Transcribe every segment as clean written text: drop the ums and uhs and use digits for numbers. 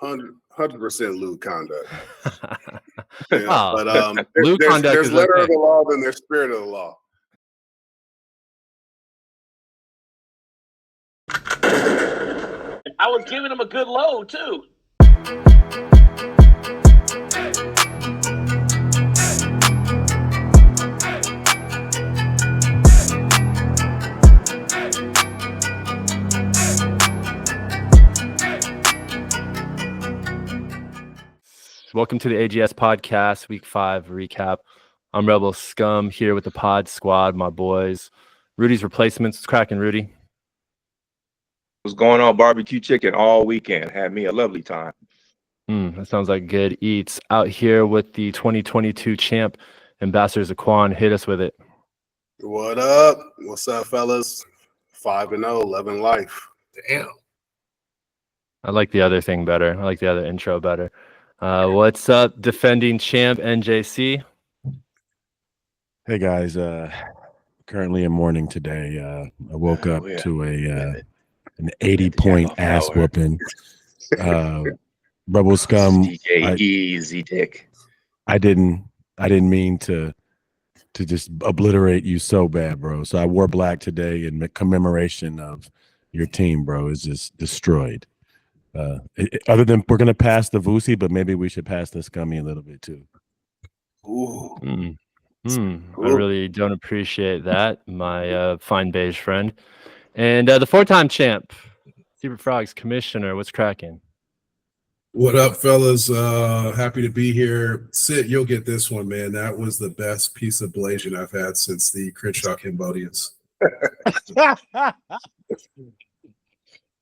100% lewd conduct. But lewd conduct there's letter of the law, then there's spirit of the law. I was giving him a good load too. Welcome to the AGS podcast, week 5 recap. I'm Rebel Scum here with the pod squad, my boys. Rudy's replacements. What's cracking, Rudy? What's going on? Barbecue chicken all weekend. Had me a lovely time. That sounds like good eats. Out here with the 2022 champ, Ambassador Zaquan. Hit us with it. What up? What's up, fellas? 5-0, 11 life. Damn. I like the other thing better. I like the other intro better. What's up, defending champ NJC? Hey guys, currently in mourning today. I woke up to an 80-point ass whooping. Rebel Scum. DJ Easy Dick. I didn't mean to just obliterate you so bad, bro. So I wore black today in commemoration of your team, bro. Is just destroyed. Other than we're gonna pass the Vusi, but maybe we should pass the Scummy a little bit too. Ooh. I really don't appreciate that, my fine beige friend. And the 4-time champ, Secret Frogs commissioner. What's cracking? What up, fellas? Happy to be here. Sid, you'll get this one, man. That was the best piece of blazing I've had since the Crenshaw Cambodians.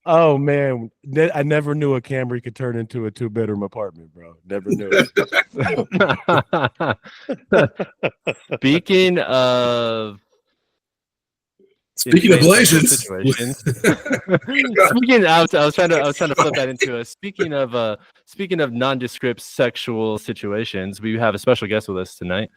Oh man, I never knew a Camry could turn into a 2-bedroom apartment, bro. Never knew it. Speaking of Blazions, I was trying to flip that into a speaking of nondescript sexual situations. We have a special guest with us tonight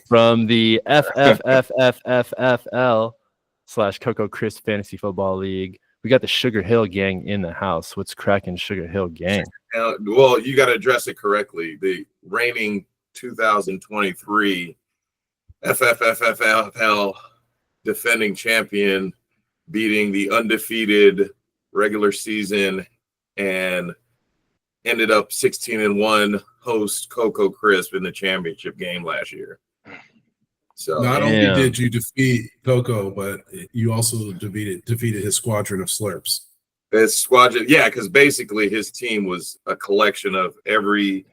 from the FFFFFFL/Coco Chris Fantasy Football League. We got the Sugar Hill Gang in the house. What's cracking, Sugar Hill Gang? Well, you got to address it correctly. The reigning 2023 FFFFL defending champion, beating the undefeated regular season and ended up 16-1 host Coco Crisp in the championship game last year. So not only did you defeat Coco, but you also defeated his squadron of slurps. His squadron, because basically his team was a collection of every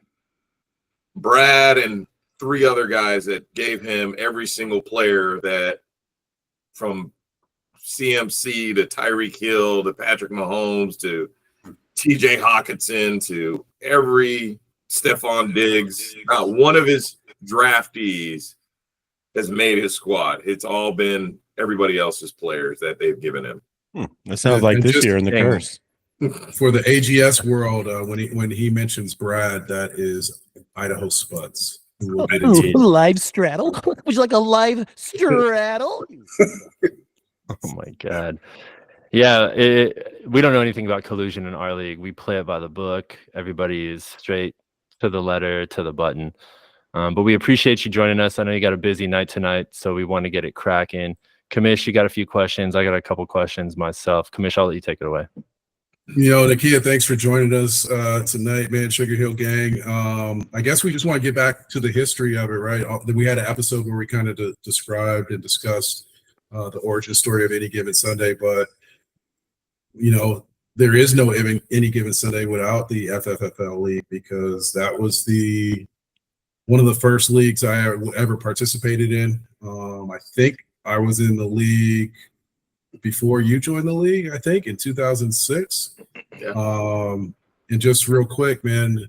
Brad and 3 other guys that gave him every single player that from CMC to Tyreek Hill to Patrick Mahomes to TJ Hawkinson to every Stephon Diggs. Not one of his draftees has made his squad. It's all been everybody else's players that they've given him. That sounds like this year in the curse. For the AGS world, when he mentions Brad, that is Idaho Spuds. Who will be the team. Live straddle? Would you like a live straddle? Oh my God. Yeah, we don't know anything about collusion in our league. We play it by the book. Everybody is straight to the letter, to the button. But we appreciate you joining us. I know you got a busy night tonight, so we want to get it cracking. Kamish, you got a few questions. I got a couple questions myself. Kamish, I'll let you take it away. Nakia, thanks for joining us tonight, man. Sugar Hill Gang. I guess we just want to get back to the history of it, right? We had an episode where we kind of described and discussed the origin story of Any Given Sunday, but there is no Any Given Sunday without the FFFL League, because that was one of the first leagues I ever participated in. I think I was in the league before you joined the league, I think in 2006. And just real quick, man,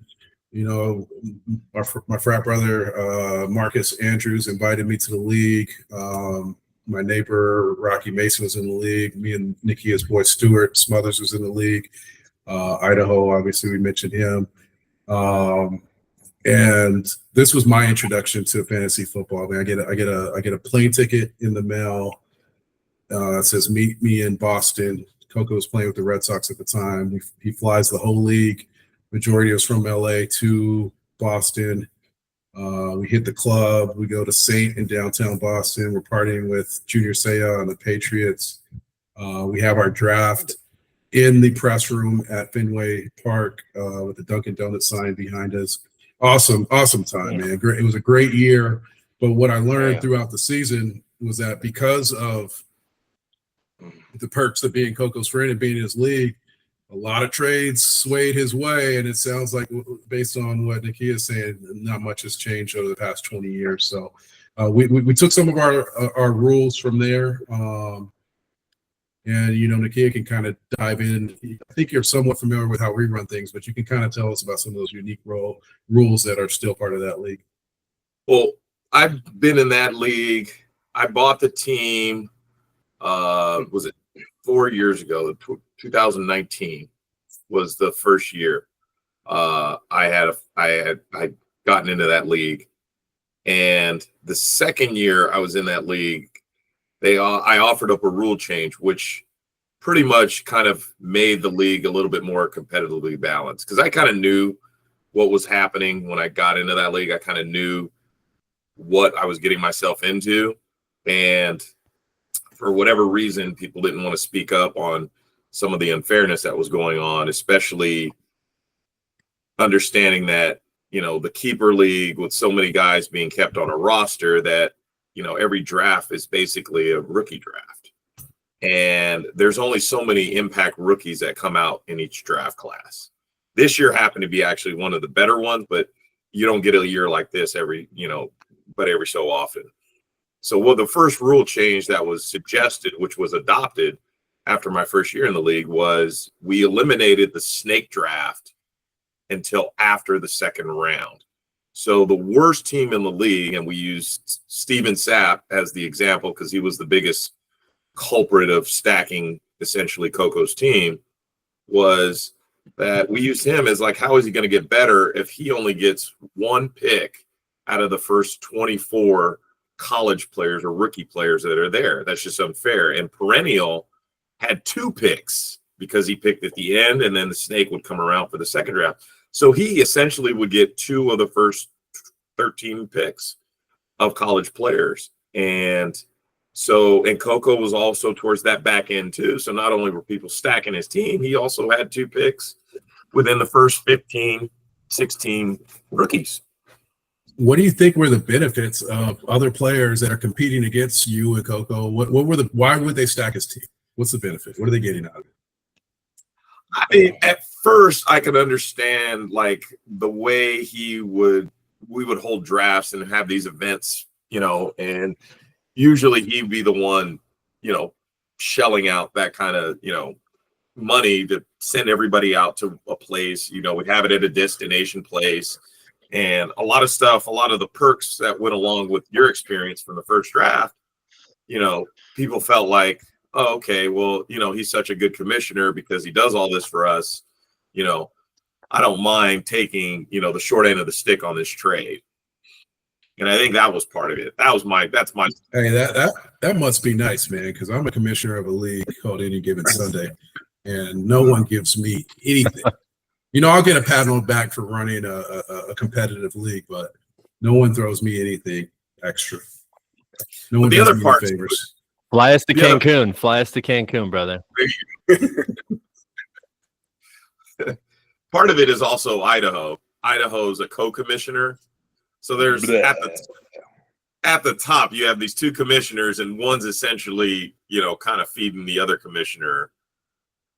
my frat brother, Marcus Andrews, invited me to the league. My neighbor, Rocky Mason, was in the league. Me and Nikia's boy, Stuart Smothers, was in the league. Idaho, obviously, we mentioned him. And this was my introduction to fantasy football. I mean, I get a plane ticket in the mail. It says meet me in Boston. Coco was playing with the Red Sox at the time. He flies the whole league majority of us from LA to Boston. We hit the club. We go to Saint in downtown Boston. We're partying with Junior Seau and the Patriots. We have our draft in the press room at Fenway Park with the Dunkin' Donuts sign behind us. Awesome time, man. Great. It was a great year. But what I learned throughout the season was that because of the perks of being Coco's friend and being in his league, a lot of trades swayed his way, and it sounds like, based on what Nakia is saying, not much has changed over the past 20 years. So we took some of our rules from there, and Nakia can kind of dive in. I think you're somewhat familiar with how we run things, but you can kind of tell us about some of those unique rules that are still part of that league. Well, I've been in that league. I bought the team. Was it 4 years ago? 2019 was the first year I had gotten into that league, and the second year I was in that league, I offered up a rule change, which pretty much kind of made the league a little bit more competitively balanced, because I kind of knew what was happening when I got into that league. I kind of knew what I was getting myself into, and for whatever reason, people didn't want to speak up on some of the unfairness that was going on, especially understanding that, the keeper league, with so many guys being kept on a roster, that, every draft is basically a rookie draft. And there's only so many impact rookies that come out in each draft class. This year happened to be actually one of the better ones, but you don't get a year like this every so often. So, the first rule change that was suggested, which was adopted after my first year in the league, was we eliminated the snake draft until after the second round. So the worst team in the league, and we used Steven Sapp as the example because he was the biggest culprit of stacking essentially Coco's team, was that we used him as like, how is he going to get better if he only gets one pick out of the first 24 college players or rookie players that are there? That's just unfair. And Perennial had 2 picks because he picked at the end, and then the snake would come around for the second draft. So he essentially would get 2 of the first 13 picks of college players. And Coco was also towards that back end too. So not only were people stacking his team, he also had 2 picks within the first 15, 16 rookies. What do you think were the benefits of other players that are competing against you and Coco? Why would they stack his team? What's the benefit? What are they getting out of it? I mean, at first I could understand like the way we would hold drafts and have these events, and usually he'd be the one, shelling out that kind of, money to send everybody out to a place. We'd have it at a destination place, and a lot of the perks that went along with your experience from the first draft, people felt like, oh, okay, well, he's such a good commissioner because he does all this for us. I don't mind taking, the short end of the stick on this trade. And I think that was part of it. That's my. Hey, that must be nice, man, because I'm a commissioner of a league called Any Given Sunday, and no one gives me anything. I'll get a pat on the back for running a competitive league, but no one throws me anything extra. No one does me any favors. Fly us to Cancun. Fly us to Cancun, brother. Part of it is also Idaho. Idaho's a co-commissioner. So there's at the top, you have these 2 commissioners, and one's essentially, kind of feeding the other commissioner,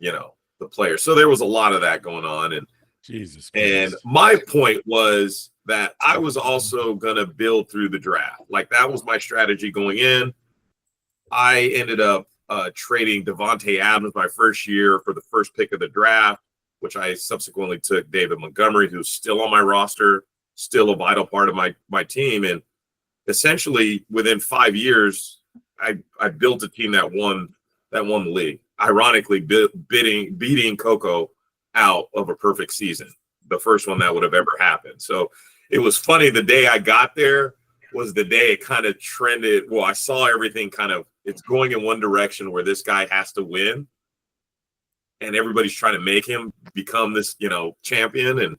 the player. So there was a lot of that going on. And Jesus Christ. And my point was that I was also going to build through the draft. Like, that was my strategy going in. I ended up trading Devontae Adams my first year for the first pick of the draft, which I subsequently took David Montgomery, who's still on my roster, still a vital part of my team. And essentially within 5 years, I built a team that won the league. Ironically, beating Coco out of a perfect season, the first one that would have ever happened. So it was funny. The day I got there was the day it kind of trended. Well, I saw everything kind of, it's going in one direction where this guy has to win. and everybody's trying to make him become this, champion.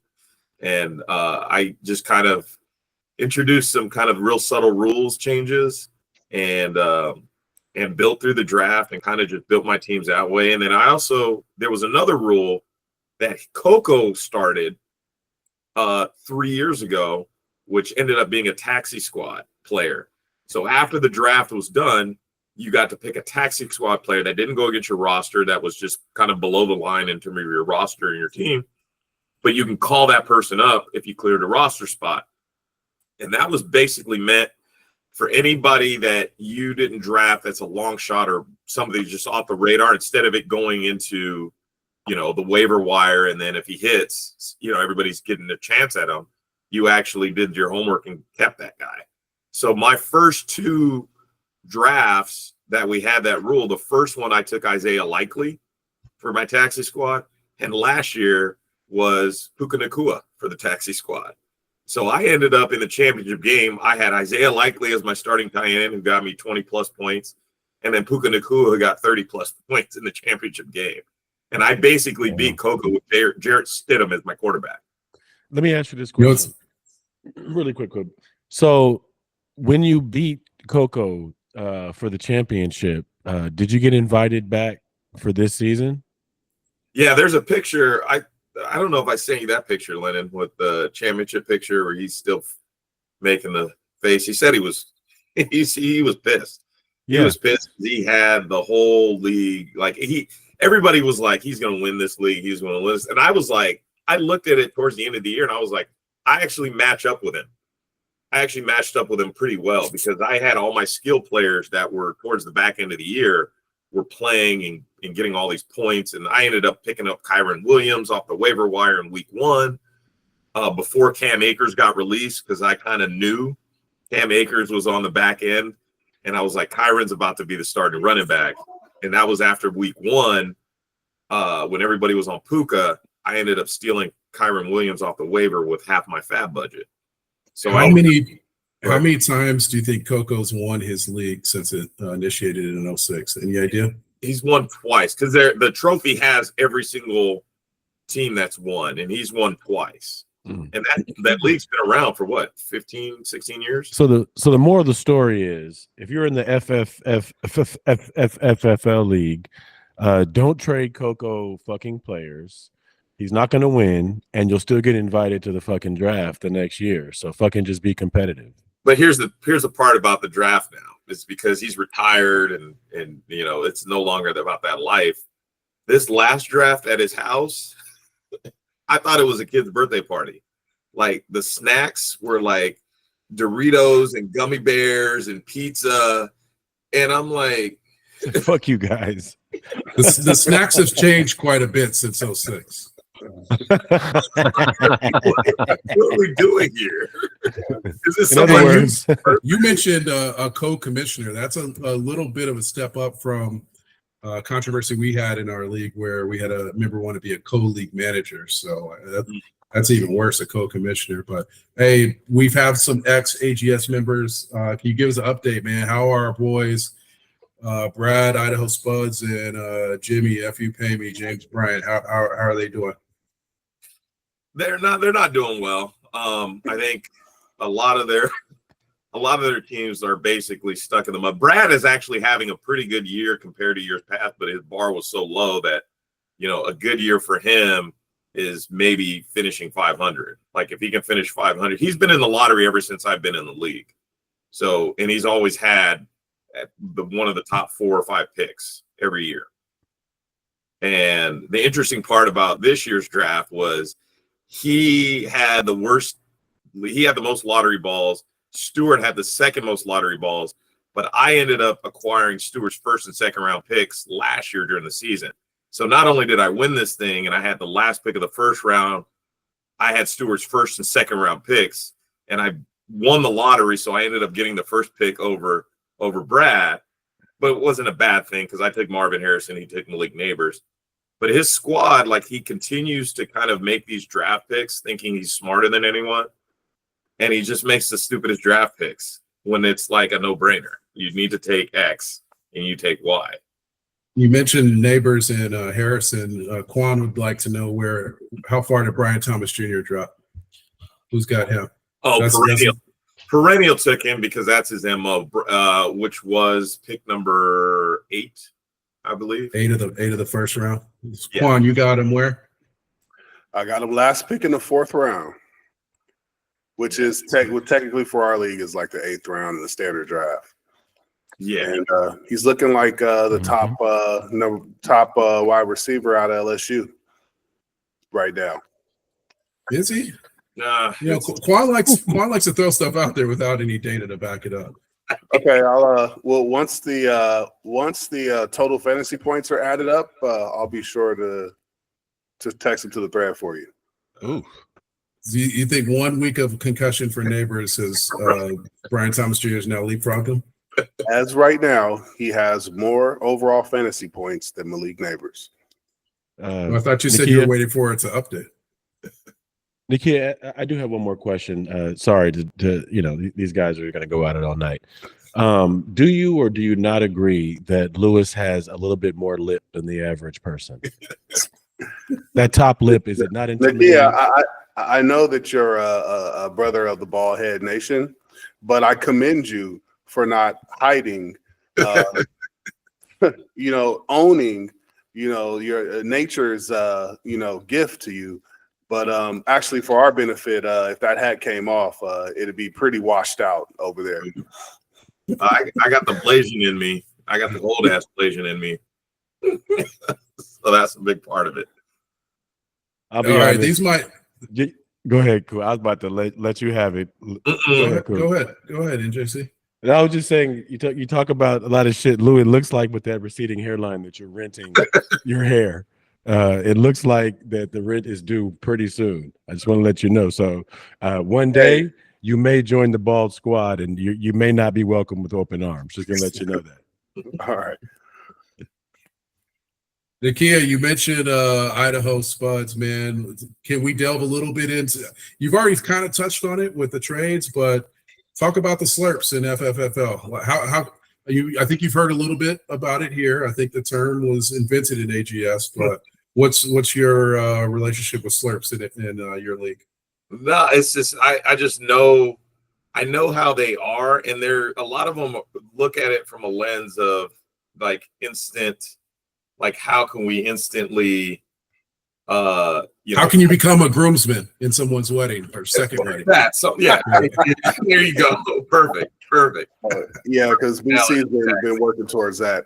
And I just kind of introduced some kind of real subtle rules changes and built through the draft and kind of just built my teams that way. And then there was another rule that Coco started 3 years ago, which ended up being a taxi squad player. So after the draft was done, you got to pick a taxi squad player that didn't go against your roster, that was just kind of below the line in terms of your roster and your team. But you can call that person up if you cleared a roster spot. And that was basically meant for anybody that you didn't draft that's a long shot or somebody just off the radar, instead of it going into, the waiver wire. And then if he hits, everybody's getting a chance at him. You actually did your homework and kept that guy. So my first 2 drafts that we had that rule, the first one I took Isaiah Likely for my taxi squad. And last year was Puka Nacua for the taxi squad. So I ended up in the championship game. I had Isaiah Likely as my starting tight end, who got me 20 plus points. And then Puka Nacua, who got 30 plus points in the championship game. And I basically beat Coco with Jarrett Stidham as my quarterback. Let me ask you this question really quick. So when you beat Coco for the championship, did you get invited back for this season? Yeah, there's a picture. I don't know if I sent you that picture, Lennon, with the championship picture where he's still making the face. He said he was pissed. He was pissed. He had the whole league. Everybody was like, he's going to win this league. He's going to win this. And I was like, I looked at it towards the end of the year and I was like, I actually match up with him. I actually matched up with him pretty well because I had all my skill players that were towards the back end of the year were playing and getting all these points. And I ended up picking up Kyron Williams off the waiver wire in week 1 before Cam Akers got released, because I kind of knew Cam Akers was on the back end. And I was like, Kyron's about to be the starting running back. And that was after week 1 when everybody was on Puka. I ended up stealing Kyron Williams off the waiver with half my fab budget. So how many times do you think Coco's won his league since it initiated in 06? Any idea? He's won twice because the trophy has every single team that's won, and he's won twice. And that league's been around for what, 15, 16 years? So the moral of the story is, if you're in the FFFL league, don't trade Coco fucking players. He's not going to win, and you'll still get invited to the fucking draft the next year. So fucking just be competitive. But here's the part about the draft now. It's because he's retired and it's no longer about that life. This last draft at his house, I thought it was a kid's birthday party. Like the snacks were like Doritos and gummy bears and pizza. And I'm like, fuck you guys. The snacks have changed quite a bit since 06. what are we doing here? Is this In other someone words, You mentioned a co-commissioner. That's a little bit of a step up from controversy we had in our league where we had a member want to be a co-league manager. So that's even worse, a co-commissioner. But hey, we've had some ex-AGS members. Can you give us an update, man? How are our boys, Brad, Idaho Spuds, and Jimmy, FU Pay Me, James Bryant? How are they doing? They're not doing well. I think a lot of their teams are basically stuck in the mud. Brad is actually having a pretty good year compared to years past, but his bar was so low that a good year for him is maybe finishing 500. Like if he can finish 500, he's been in the lottery ever since I've been in the league. So, and he's always had one of the top 4 or 5 picks every year. And the interesting part about this year's draft was he had the most lottery balls. Stewart had the second most lottery balls, but I ended up acquiring Stewart's first and second round picks last year during the season. So not only did I win this thing and I had the last pick of the first round, I had Stewart's first and second round picks, and I won the lottery. So I ended up getting the first pick over Brad, but it wasn't a bad thing because I took Marvin Harrison, he took Malik Neighbors. But his squad, like he continues to kind of make these draft picks thinking he's smarter than anyone. And he just makes the stupidest draft picks when it's like a no-brainer. You need to take X and you take Y. You mentioned Neighbors and Harrison. Quan would like to know how far did Brian Thomas Jr. drop? Who's got him? Oh, That's- Perennial took him because that's his MO, which was pick number 8, I believe. 8 of the first round. Yeah. Quan, you got him where? I got him last pick in the 4th round, which is technically for our league is like the 8th round in the standard draft. Yeah. And he's looking like the top wide receiver out of LSU right now. Is he? Nah, You know, Quan likes to throw stuff out there without any data to back it up. Okay, I'll once the total fantasy points are added up, I'll be sure to text them to the thread for you. Ooh. Do you think 1 week of concussion for Neighbors has Brian Thomas Jr. has now leapfrogged him? As right now, he has more overall fantasy points than Malik Neighbors. I thought you said you were waiting for it to update. Nikia, I do have one more question. Sorry to these guys are going to go at it all night. Do you or do you not agree that Lewis has a little bit more lip than the average person? That top lip, is it not intimidating? Yeah, I know that you're a brother of the Ballhead Nation, but I commend you for not hiding, owning, your nature's, gift to you. But actually, for our benefit, if that hat came off, it'd be pretty washed out over there. I got the Blasian in me. I got the old ass Blasian in me. So that's a big part of it. I'll be All right, honest. these might Go ahead, cool. I was about to let you have it. go ahead, NJC. And I was just saying, you talk about a lot of shit. Lou, it looks like with that receding hairline that you're renting your hair. It looks like that the rent is due pretty soon. I just want to let you know. So one day you may join the Bald Squad, and you may not be welcome with open arms. Just gonna let you know that. All right. Nakia, you mentioned Idaho Spuds, man. Can we delve a little bit into? You've already kind of touched on it with the trades, but talk about the slurps in FFFL. How you? I think you've heard a little bit about it here. I think the term was invented in AGS, but what's your relationship with slurps in your league? No, it's just I just know I know how they are, and they're a lot of them look at it from a lens of like instant. Like, how can we instantly, how can you become a groomsman in someone's wedding or second wedding? That so yeah, there you go, perfect. Yeah, because BC's been working towards that.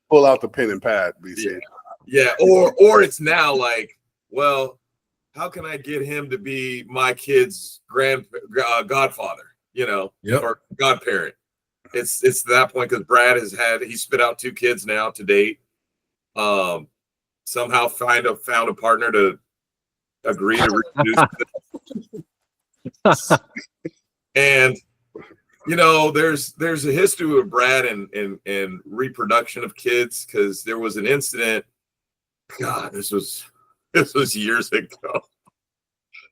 Pull out the pen and pad, BC. Yeah, or it's now like, well, how can I get him to be my kid's godfather? Or godparent. It's to that point because Brad he spit out 2 kids now to date. Somehow found a partner to agree to reproduce. And there's a history of Brad and reproduction of kids, because there was an incident. God, this was years ago.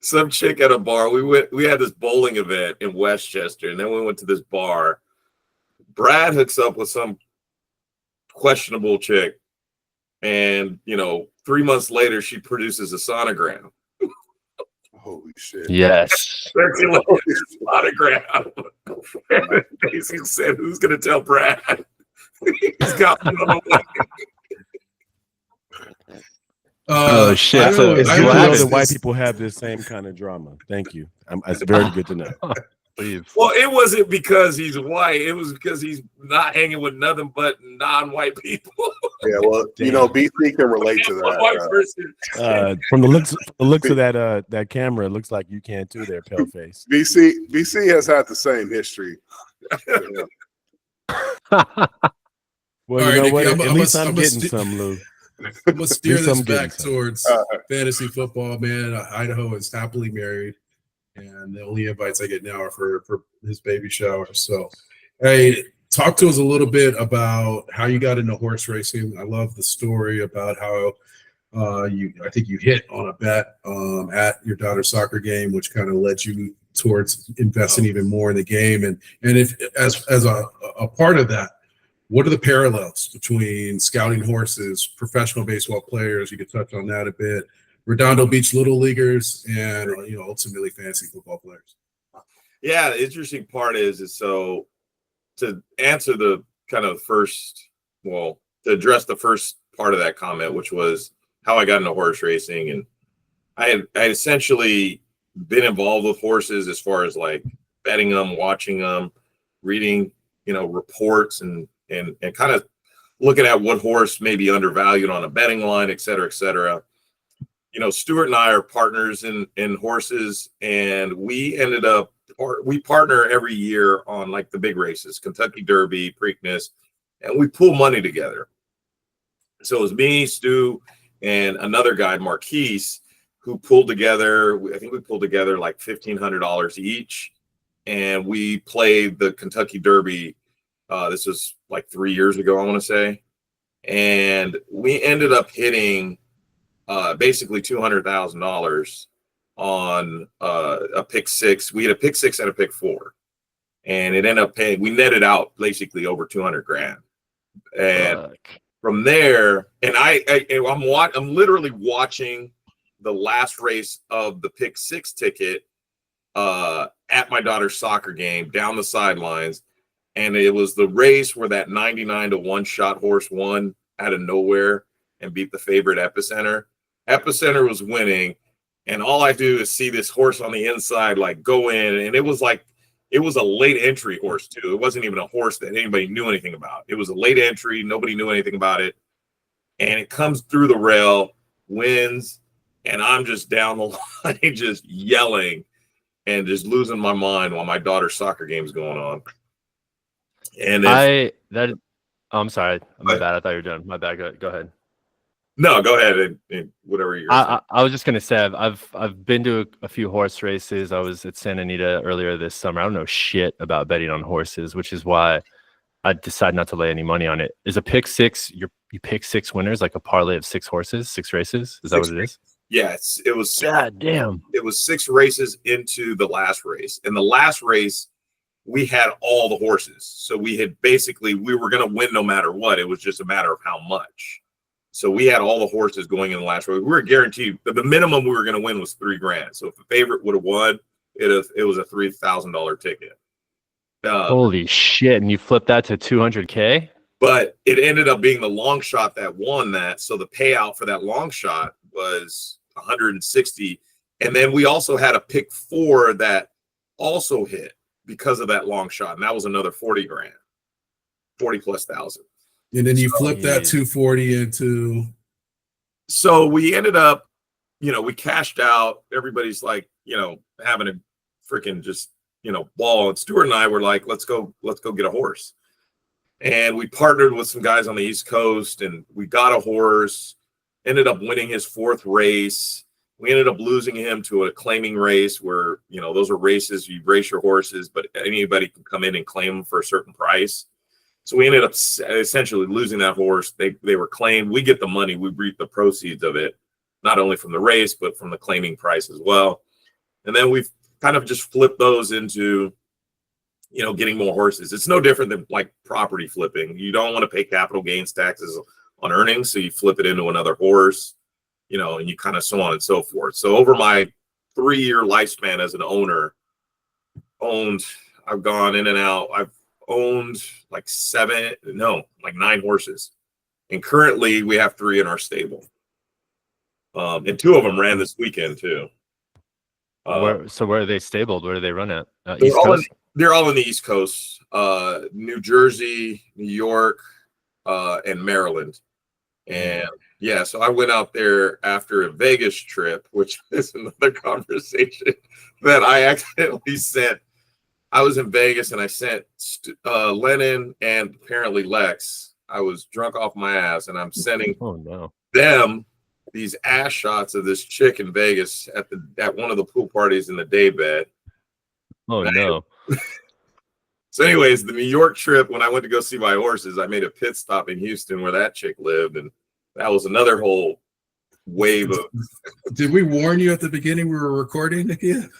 Some chick at a bar. We had this bowling event in Westchester, and then we went to this bar. Brad hooks up with some questionable chick. And 3 months later, she produces a sonogram. Holy shit! Yes. Sonogram. And basically said, "Who's going to tell Brad? He's got one on the way." Oh shit! I So love Vlad that white people have this same kind of drama. Thank you. It's very good to know. Please. Well, it wasn't because he's white. It was because he's not hanging with nothing but non-white people. Yeah, well, BC can relate to One white that. person. From the looks of that camera, it looks like you can too. There, pale face. BC has had the same history. Well, All you know right, what? Nikki, At least I'm I'm getting some, Lou. I'm gonna steer At least this I'm getting back some. towards fantasy football, man. Idaho is happily married, and the only invites I get now are for his baby shower. So, hey, talk to us a little bit about how you got into horse racing. I love the story about how I think you hit on a bet at your daughter's soccer game, which kind of led you towards investing even more in the game. And if as a part of that, what are the parallels between scouting horses, professional baseball players? You could touch on that a bit. Redondo Beach Little Leaguers, and ultimately fantasy football players. Yeah, the interesting part is so to answer the kind of first, well, to address the first part of that comment, which was how I got into horse racing, and I had essentially been involved with horses as far as like betting them, watching them, reading, reports and kind of looking at what horse may be undervalued on a betting line, et cetera, et cetera. Stuart and I are partners in horses, and we ended up, we partner every year on like the big races, Kentucky Derby, Preakness, and we pool money together. So it was me, Stu, and another guy, Marquise, who pulled together, I think we pulled together like $1,500 each. And we played the Kentucky Derby. This was like 3 years ago, I want to say. And we ended up hitting basically $200,000 on a pick six. We had a pick six and a pick four. And it ended up paying, we netted out basically over 200 grand. And from there, and I'm literally watching the last race of the pick six ticket at my daughter's soccer game down the sidelines. And it was the race where that 99-1 shot horse won out of nowhere and beat the favorite Epicenter. Epicenter was winning. And all I do is see this horse on the inside, like go in. And it was a late entry horse too. It wasn't even a horse that anybody knew anything about. It was a late entry. Nobody knew anything about it. And it comes through the rail, wins. And I'm just down the line, just yelling and just losing my mind while my daughter's soccer game's going on. And I'm sorry. My bad. I thought you were done. My bad. Go ahead. No, go ahead and whatever you're saying. I was just gonna say I've been to a few horse races. I was at Santa Anita earlier this summer. I don't know shit about betting on horses, which is why I decided not to lay any money on it. Is a pick six? You pick six winners, like a parlay of 6 horses, 6 races? Is that what it is? Yes, it was. God damn! It was 6 races into the last race, and the last race we had all the horses. So we were going to win no matter what. It was just a matter of how much. So we had all the horses going in the last race. We were guaranteed the minimum we were going to win was $3 grand. So if the favorite would have won, it was a $3,000 ticket. Holy shit! And you flipped that to 200K? But it ended up being the long shot that won that. So the payout for that long shot was 160. And then we also had a pick 4 that also hit because of that long shot. And that was another 40 grand, 40 plus thousand. And then you flip that 240 into. So we ended up, we cashed out. Everybody's like, having a freaking just, ball. And Stuart and I were like, let's go get a horse. And we partnered with some guys on the East Coast, and we got a horse. Ended up winning his 4th race. We ended up losing him to a claiming race where, those are races, you race your horses, but anybody can come in and claim them for a certain price. So we ended up essentially losing that horse. They were claimed. We get the money. We reap the proceeds of it, not only from the race, but from the claiming price as well. And then we've kind of just flipped those into, getting more horses. It's no different than like property flipping. You don't want to pay capital gains taxes on earnings, so you flip it into another horse, and you kind of so on and so forth. So over my 3-year lifespan as an owner, I've gone in and out. I've owned like 9 horses, and currently we have 3 in our stable. And 2 of them ran this weekend too. Where are they stabled? Where do they run at? They're all in the East Coast, New Jersey, New York, and Maryland. And yeah, so I went out there after a Vegas trip, which is another conversation that I accidentally sent. I was in Vegas and I sent Lennon and apparently Lex. I was drunk off my ass, and I'm sending them these ass shots of this chick in Vegas at one of the pool parties in the daybed. Oh no. So anyways, the New York trip, when I went to go see my horses, I made a pit stop in Houston where that chick lived, and that was another whole wave of. Did we warn you at the beginning we were recording again?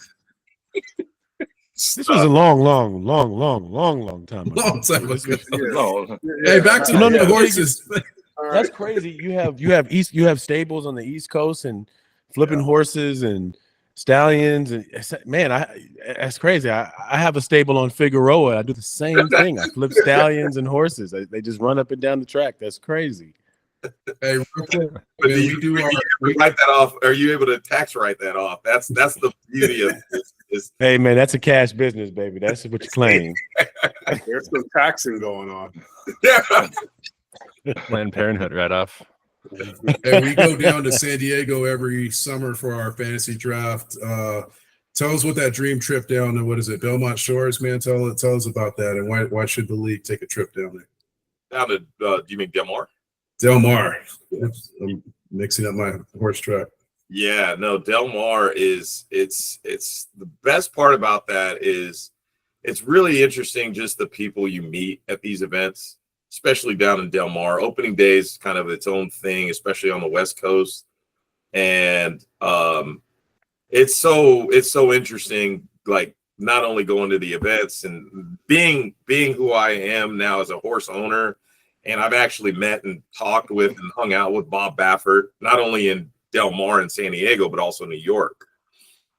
This was a long time ago. Long time ago. No, Hey, back to No, no, the no. horses. That's crazy. You have stables on the East Coast and flipping horses and stallions and man, that's crazy. I have a stable on Figueroa. I do the same thing. I flip stallions and horses. They just run up and down the track. That's crazy. Hey, real quick, But man, do we you, do do our you write that off? Are you able to tax write that off? That's the beauty of this. Hey man, that's a cash business, baby. That's what you claim. There's some taxing going on. Yeah. Planned Parenthood right off. and we go down to San Diego every summer for our fantasy draft. Tell us what that dream trip down to, what is it, Belmont Shores, man? Tell us about that, and why should the league take a trip down there? Down to do you mean Del Mar? Del Mar. I'm mixing up my horse track. Yeah, no, Del Mar is it's the best part about that is it's really interesting just the people you meet at these events, especially down in Del Mar. Opening day is kind of its own thing, especially on the West Coast. And it's so interesting, like not only going to the events and being who I am now as a horse owner. And I've actually met and talked with and hung out with Bob Baffert, not only in Del Mar and San Diego, but also New York,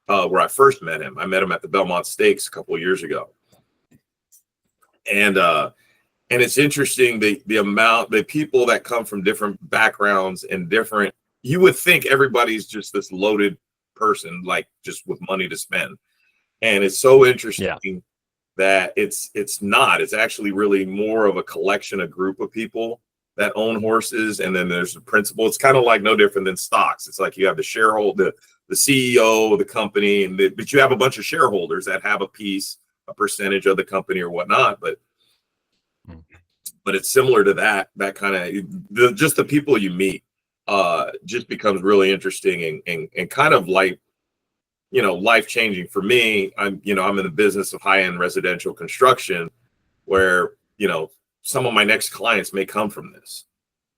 where I first met him. I met him at the Belmont Stakes a couple of years ago. And it's interesting the amount, the people that come from different backgrounds and different, you would think everybody's just this loaded person, like just with money to spend. And it's so interesting that it's not. It's actually really more of a collection, a group of people that own horses, and then there's the principal. It's kind of like no different than stocks. It's like you have the shareholder, the CEO of the company, but you have a bunch of shareholders that have a percentage of the company or whatnot. But it's similar to that kind of just the people you meet just becomes really interesting and kind of like, life changing for me. I'm in the business of high-end residential construction where, some of my next clients may come from this,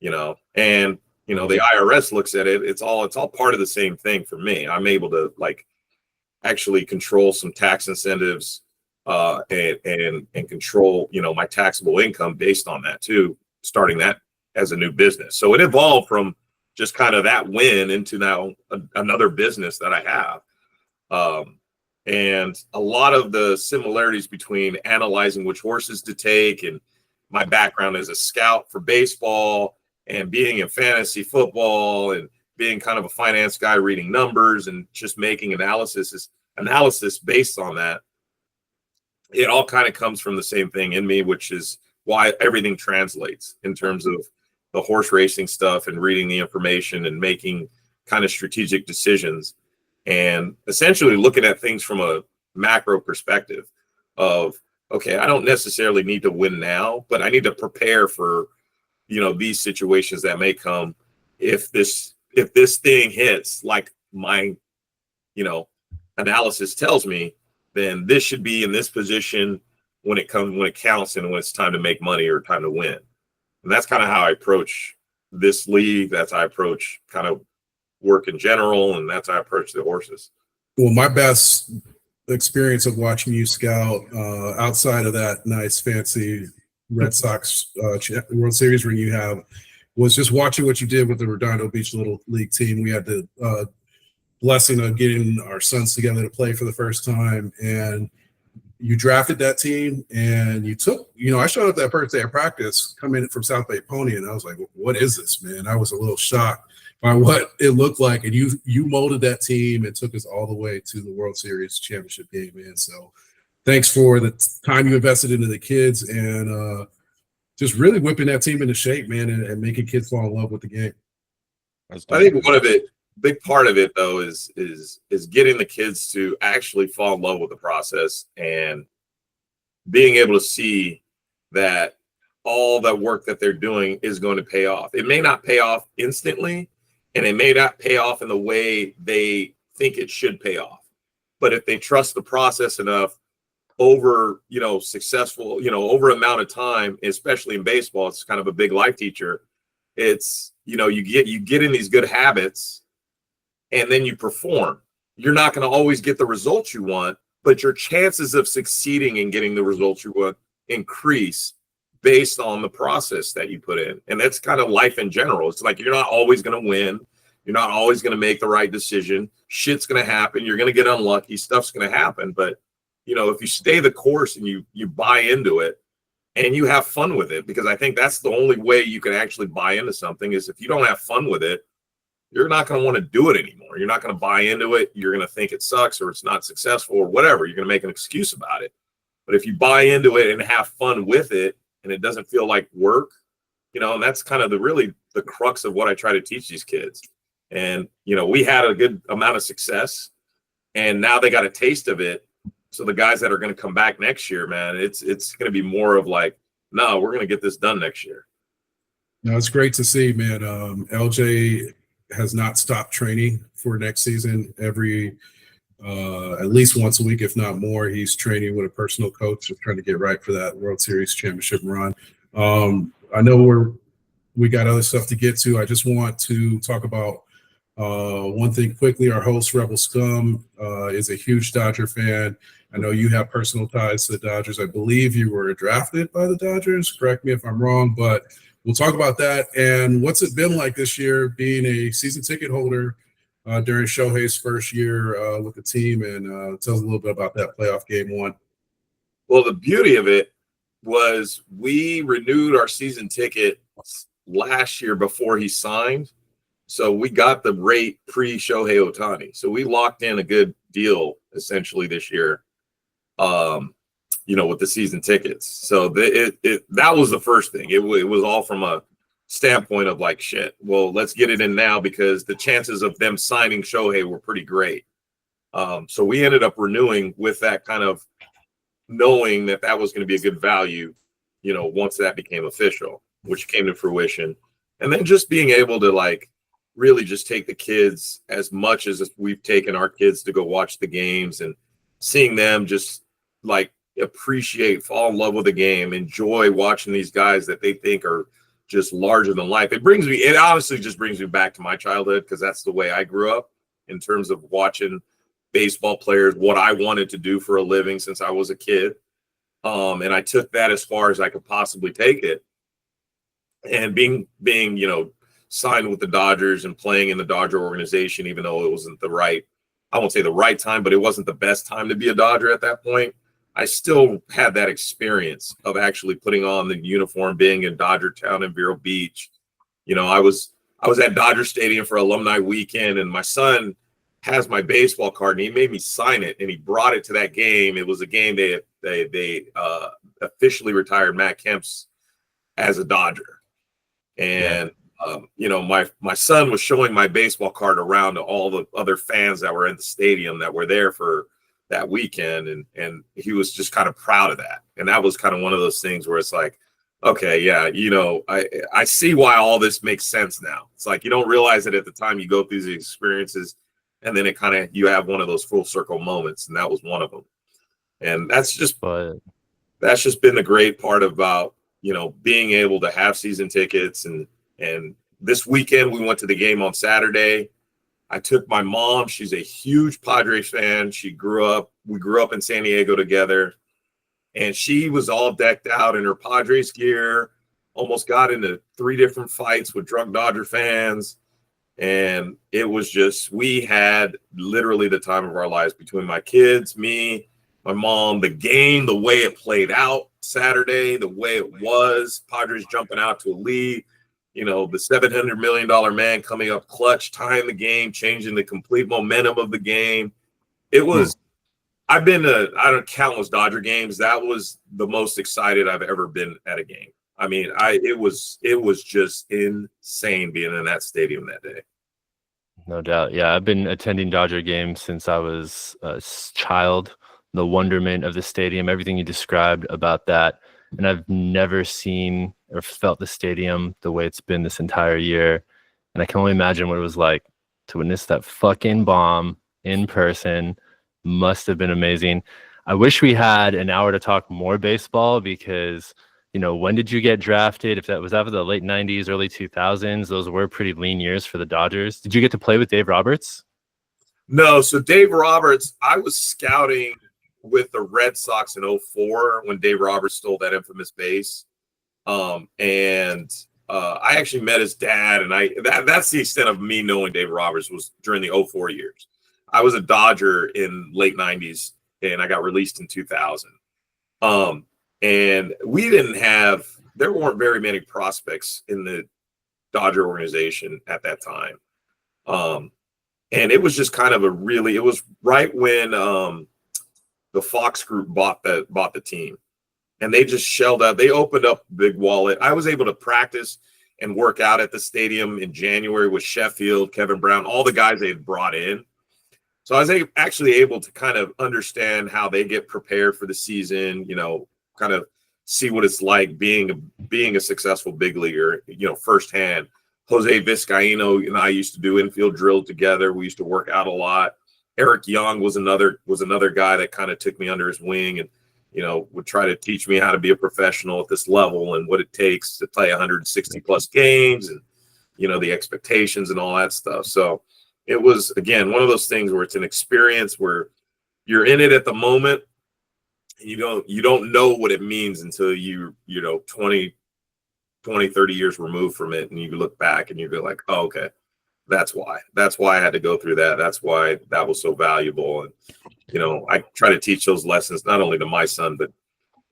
and, the IRS looks at it. It's all part of the same thing for me. I'm able to like actually control some tax incentives and control, my taxable income based on that too, starting that as a new business. So it evolved from just kind of that win into now another business that I have. And a lot of the similarities between analyzing which horses to take and my background as a scout for baseball and being in fantasy football and being kind of a finance guy reading numbers and just making analysis based on that. It all kind of comes from the same thing in me, which is why everything translates in terms of the horse racing stuff and reading the information and making kind of strategic decisions. And essentially looking at things from a macro perspective of, okay, I don't necessarily need to win now, but I need to prepare for, these situations that may come if this thing hits like my, analysis tells me, then this should be in this position when it counts and when it's time to make money or time to win. And that's kind of how I approach this league. That's how I approach kind of work in general, and that's how I approach the horses. Well, my best experience of watching you scout outside of that nice fancy Red Sox World Series ring you have was just watching what you did with the Redondo Beach Little League team. We had the blessing of getting our sons together to play for the first time, and you drafted that team and you took, I showed up that first day of practice coming from South Bay Pony, and I was like, what is this, man? I was a little shocked by what it looked like. And you molded that team and took us all the way to the World Series championship game, man. So thanks for the time you invested into the kids and just really whipping that team into shape, man, and making kids fall in love with the game. I think big part of it though is getting the kids to actually fall in love with the process and being able to see that all the work that they're doing is going to pay off. It may not pay off instantly, and it may not pay off in the way they think it should pay off. But if they trust the process enough over, successful, over amount of time, especially in baseball, it's kind of a big life teacher. It's, you get in these good habits and then you perform. You're not going to always get the results you want, but your chances of succeeding and getting the results you want increase based on the process that you put in. And that's kind of life in general. It's like you're not always going to win. You're not always going to make the right decision. Shit's going to happen. You're going to get unlucky. Stuff's going to happen. But, you know, if you stay the course and you buy into it and you have fun with it, because I think that's the only way you can actually buy into something is if you don't have fun with it, you're not going to want to do it anymore. You're not going to buy into it. You're going to think it sucks or it's not successful or whatever. You're going to make an excuse about it. But if you buy into it and have fun with it and it doesn't feel like work, you know, and that's kind of the crux of what I try to teach these kids. And, you know, we had a good amount of success and now they got a taste of it. So the guys that are going to come back next year, man, it's going to be more of like, no, we're going to get this done next year. No, it's great to see, man. LJ has not stopped training for next season. At least once a week, if not more, he's training with a personal coach, just trying to get right for that World Series championship run. I know we got other stuff to get to. I just want to talk about one thing quickly. Our host, Rebel Scum, is a huge Dodger fan. I know you have personal ties to the Dodgers. I believe you were drafted by the Dodgers. Correct me if I'm wrong, but we'll talk about that. And what's it been like this year being a season ticket holder during Shohei's first year with the team? And tell us a little bit about that playoff game one. Well, the beauty of it was we renewed our season ticket last year before he signed. So we got the rate pre-Shohei Ohtani. So we locked in a good deal essentially this year, you know, with the season tickets. So that was the first thing. It was all from a standpoint of like, shit, well, let's get it in now because the chances of them signing Shohei were pretty great. So we ended up renewing with that kind of knowing that was going to be a good value, you know, once that became official, which came to fruition. And then just being able to like really just take the kids as much as we've taken our kids to go watch the games and seeing them just like appreciate, fall in love with the game, enjoy watching these guys that they think are just larger than life. It honestly just brings me back to my childhood because that's the way I grew up in terms of watching baseball players, what I wanted to do for a living since I was a kid. And I took that as far as I could possibly take it. And being, you know, signed with the Dodgers and playing in the Dodger organization, even though it wasn't I won't say the right time, but it wasn't the best time to be a Dodger at that point. I still had that experience of actually putting on the uniform, being in Dodger Town in Vero Beach. You know, I was at Dodger Stadium for alumni weekend, and my son has my baseball card, and he made me sign it, and he brought it to that game. It was a game they officially retired Matt Kemp's as a Dodger, and you know, my son was showing my baseball card around to all the other fans that were in the stadium that were there for that weekend, and he was just kind of proud of that. And that was kind of one of those things where it's like, okay, yeah, you know, I see why all this makes sense now. It's like you don't realize it at the time you go through these experiences, and then you have one of those full circle moments, and that was one of them. And that's just been the great part about, you know, being able to have season tickets. And this weekend we went to the game on Saturday. I took my mom. She's a huge Padres fan. We grew up in San Diego together, and she was all decked out in her Padres gear, almost got into 3 different fights with drunk Dodger fans. And it was just, we had literally the time of our lives between my kids, me, my mom, the game, the way it played out Saturday, the way it was, Padres jumping out to a lead. You know, the $700 million man coming up clutch, tying the game, changing the complete momentum of the game. It was, I've been to, I don't countless Dodger games. That was the most excited I've ever been at a game. I mean, it was just insane being in that stadium that day. No doubt. Yeah, I've been attending Dodger games since I was a child. The wonderment of the stadium, everything you described about that. And I've never seen or felt the stadium the way it's been this entire year. And I can only imagine what it was like to witness that fucking bomb in person. Must have been amazing. I wish we had an hour to talk more baseball because, you know, when did you get drafted? If that was after the late 90s, early 2000s, those were pretty lean years for the Dodgers. Did you get to play with Dave Roberts? No. So Dave Roberts, I was scouting with the Red Sox in 04 when Dave Roberts stole that infamous base. I actually met his dad, and that's the extent of me knowing Dave Roberts was during the 04 years. I was a Dodger in late 90s, and I got released in 2000. And there weren't very many prospects in the Dodger organization at that time. And it was just kind of it was right when the Fox Group bought the team. And they just shelled out. They opened up big wallet. I was able to practice and work out at the stadium in January with Sheffield, Kevin Brown, all the guys they had brought in. So I was actually able to kind of understand how they get prepared for the season, kind of see what it's like being a successful big leaguer, firsthand. Jose Vizcaíno and I used to do infield drills together. We used to work out a lot. Eric Young was another guy that kind of took me under his wing and would try to teach me how to be a professional at this level and what it takes to play 160 plus games and, the expectations and all that stuff. So it was, again, one of those things where it's an experience where you're in it at the moment. And you don't know what it means until 20, 30 years removed from it. And you look back and you go like, oh, okay, that's why I had to go through that. That's why that was so valuable. And, I try to teach those lessons not only to my son, but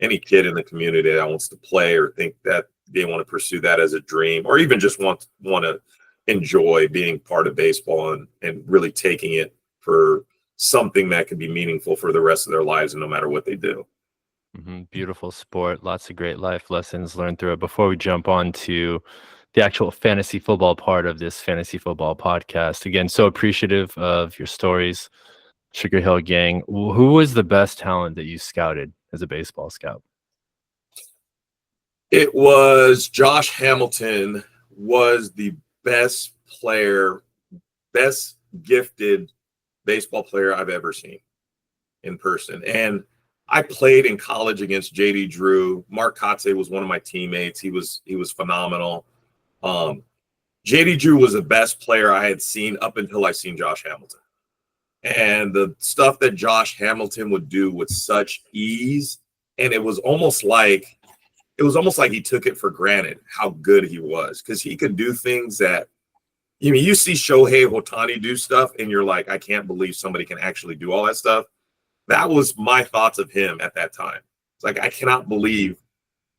any kid in the community that wants to play or think that they want to pursue that as a dream, or even just want to enjoy being part of baseball and really taking it for something that could be meaningful for the rest of their lives, and no matter what they do. Beautiful sport. Lots of great life lessons learned through it. Before we jump on to the actual fantasy football part of this fantasy football podcast, again, so appreciative of your stories. Sugar Hill Gang, who was the best talent that you scouted as a baseball scout? It was Josh Hamilton was the best player, best gifted baseball player I've ever seen in person. And I played in college against JD Drew. Mark Kotze was one of my teammates. He was phenomenal. JD Drew was the best player I had seen up until I seen Josh Hamilton. And the stuff that Josh Hamilton would do with such ease, and it was almost like he took it for granted how good he was, because he could do things that, you see Shohei Ohtani do stuff, and you're like, I can't believe somebody can actually do all that stuff. That was my thoughts of him at that time. It's like, I cannot believe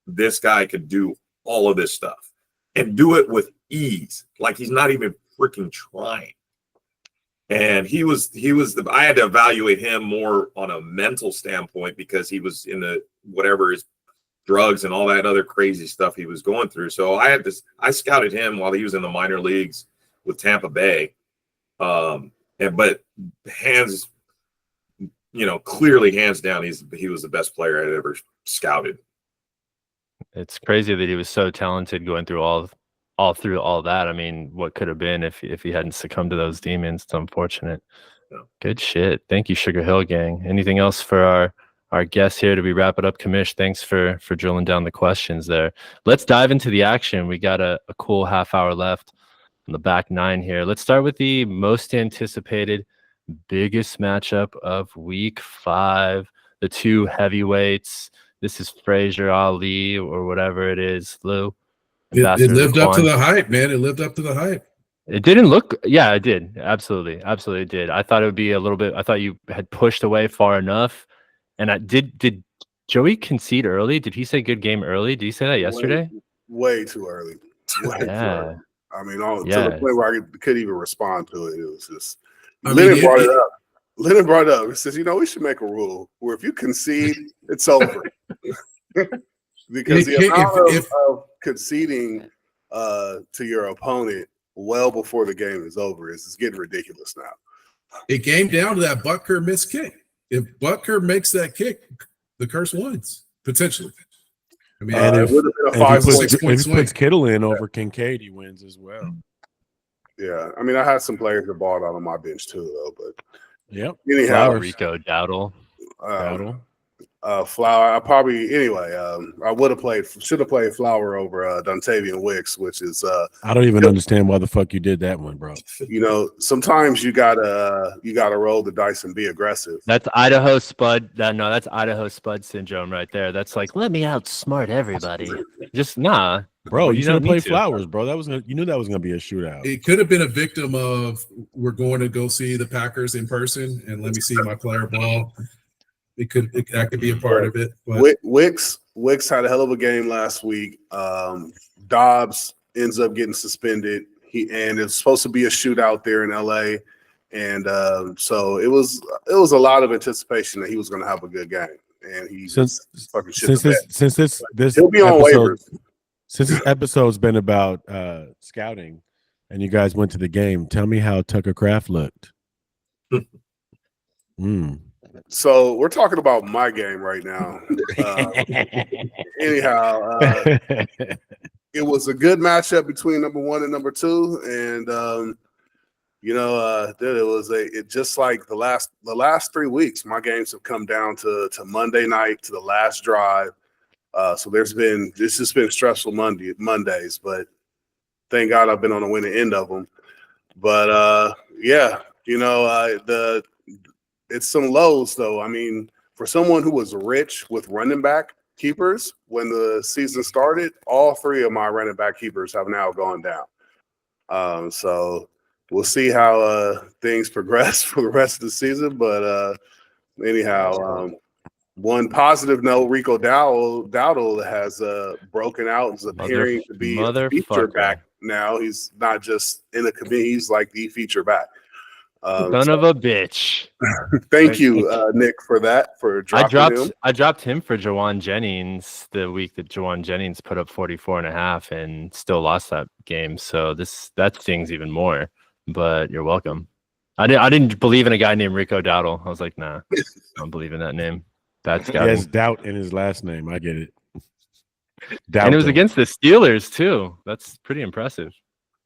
this guy could do all of this stuff and do it with ease, like he's not even freaking trying. And I had to evaluate him more on a mental standpoint, because he was in his drugs and all that other crazy stuff he was going through. So I scouted him while he was in the minor leagues with Tampa Bay. But clearly hands down, he was the best player I'd ever scouted. It's crazy that he was so talented going through all that. I mean, what could have been if he hadn't succumbed to those demons? It's unfortunate. Yeah. Good shit. Thank you, Sugar Hill Gang. Anything else for our guests here to we wrap it up? Kamish, thanks for drilling down the questions there. Let's dive into the action. We got a cool half hour left on the back nine here. Let's start with the most anticipated, biggest matchup of week 5. The two heavyweights. This is Frazier Ali, or whatever it is, Lou. It lived up to the hype, man. It lived up to the hype. It didn't look, yeah, it did. Absolutely it did. I thought it would be a little bit, I thought you had pushed away far enough. And did Joey concede early? Did he say good game early? Did he say that yesterday? Way too early. Way too early. I mean, to the point where I couldn't even respond to it. It was just, Lennon brought it up. Lennon brought it up. He says, we should make a rule where if you concede, it's over. Because the amount of conceding to your opponent well before the game is over is getting ridiculous now. It came down to that Butker missed kick. If Butker makes that kick, the curse wins, potentially. I mean, if it would have been a 5-6 he puts Kittle in over Kincaid, he wins as well. Yeah, I mean, I had some players that balled out on my bench too, though. But yep, anyhow, Rico Dowdle. Flower. I probably anyway. I should have played Flower over Dontavian Wicks, which is. I don't even understand why the fuck you did that one, bro. You know, sometimes you gotta roll the dice and be aggressive. That's Idaho Spud. That's Idaho Spud syndrome right there. That's like, let me outsmart everybody. Just nah, bro. You should have don't played need to. Flowers, bro. You knew that was gonna be a shootout. It could have been a victim of we're going to go see the Packers in person and let me see my player ball. That could be a part of it. But Wicks had a hell of a game last week. Dobbs ends up getting suspended. And it's supposed to be a shootout there in LA. And so it was a lot of anticipation that he was going to have a good game. And he fucking shit since this he'll be on waivers. Since this episode's been about scouting and you guys went to the game, tell me how Tucker Kraft looked. So we're talking about my game right now. Anyhow, it was a good matchup between number 1 and number 2, and it just like the last 3 weeks, my games have come down to Monday night to the last drive. So this has been stressful Mondays, but thank God I've been on the winning end of them. But it's some lows though. I mean, for someone who was rich with running back keepers when the season started, all 3 of my running back keepers have now gone down. So we'll see how things progress for the rest of the season. But anyhow, one positive note: Rico Dowdle has broken out and is appearing to be a feature back now. He's not just in the committee; he's like the feature back. Son of a bitch. Thank you, Nick, for that. For dropping him. I dropped him for Jawan Jennings the week that Jawan Jennings put up 44.5 and still lost that game. So that stings even more. But you're welcome. I didn't believe in a guy named Rico Dowdle. I was like, nah, I don't believe in that name. That's He has doubt in his last name. I get it. And it was against the Steelers too. That's pretty impressive.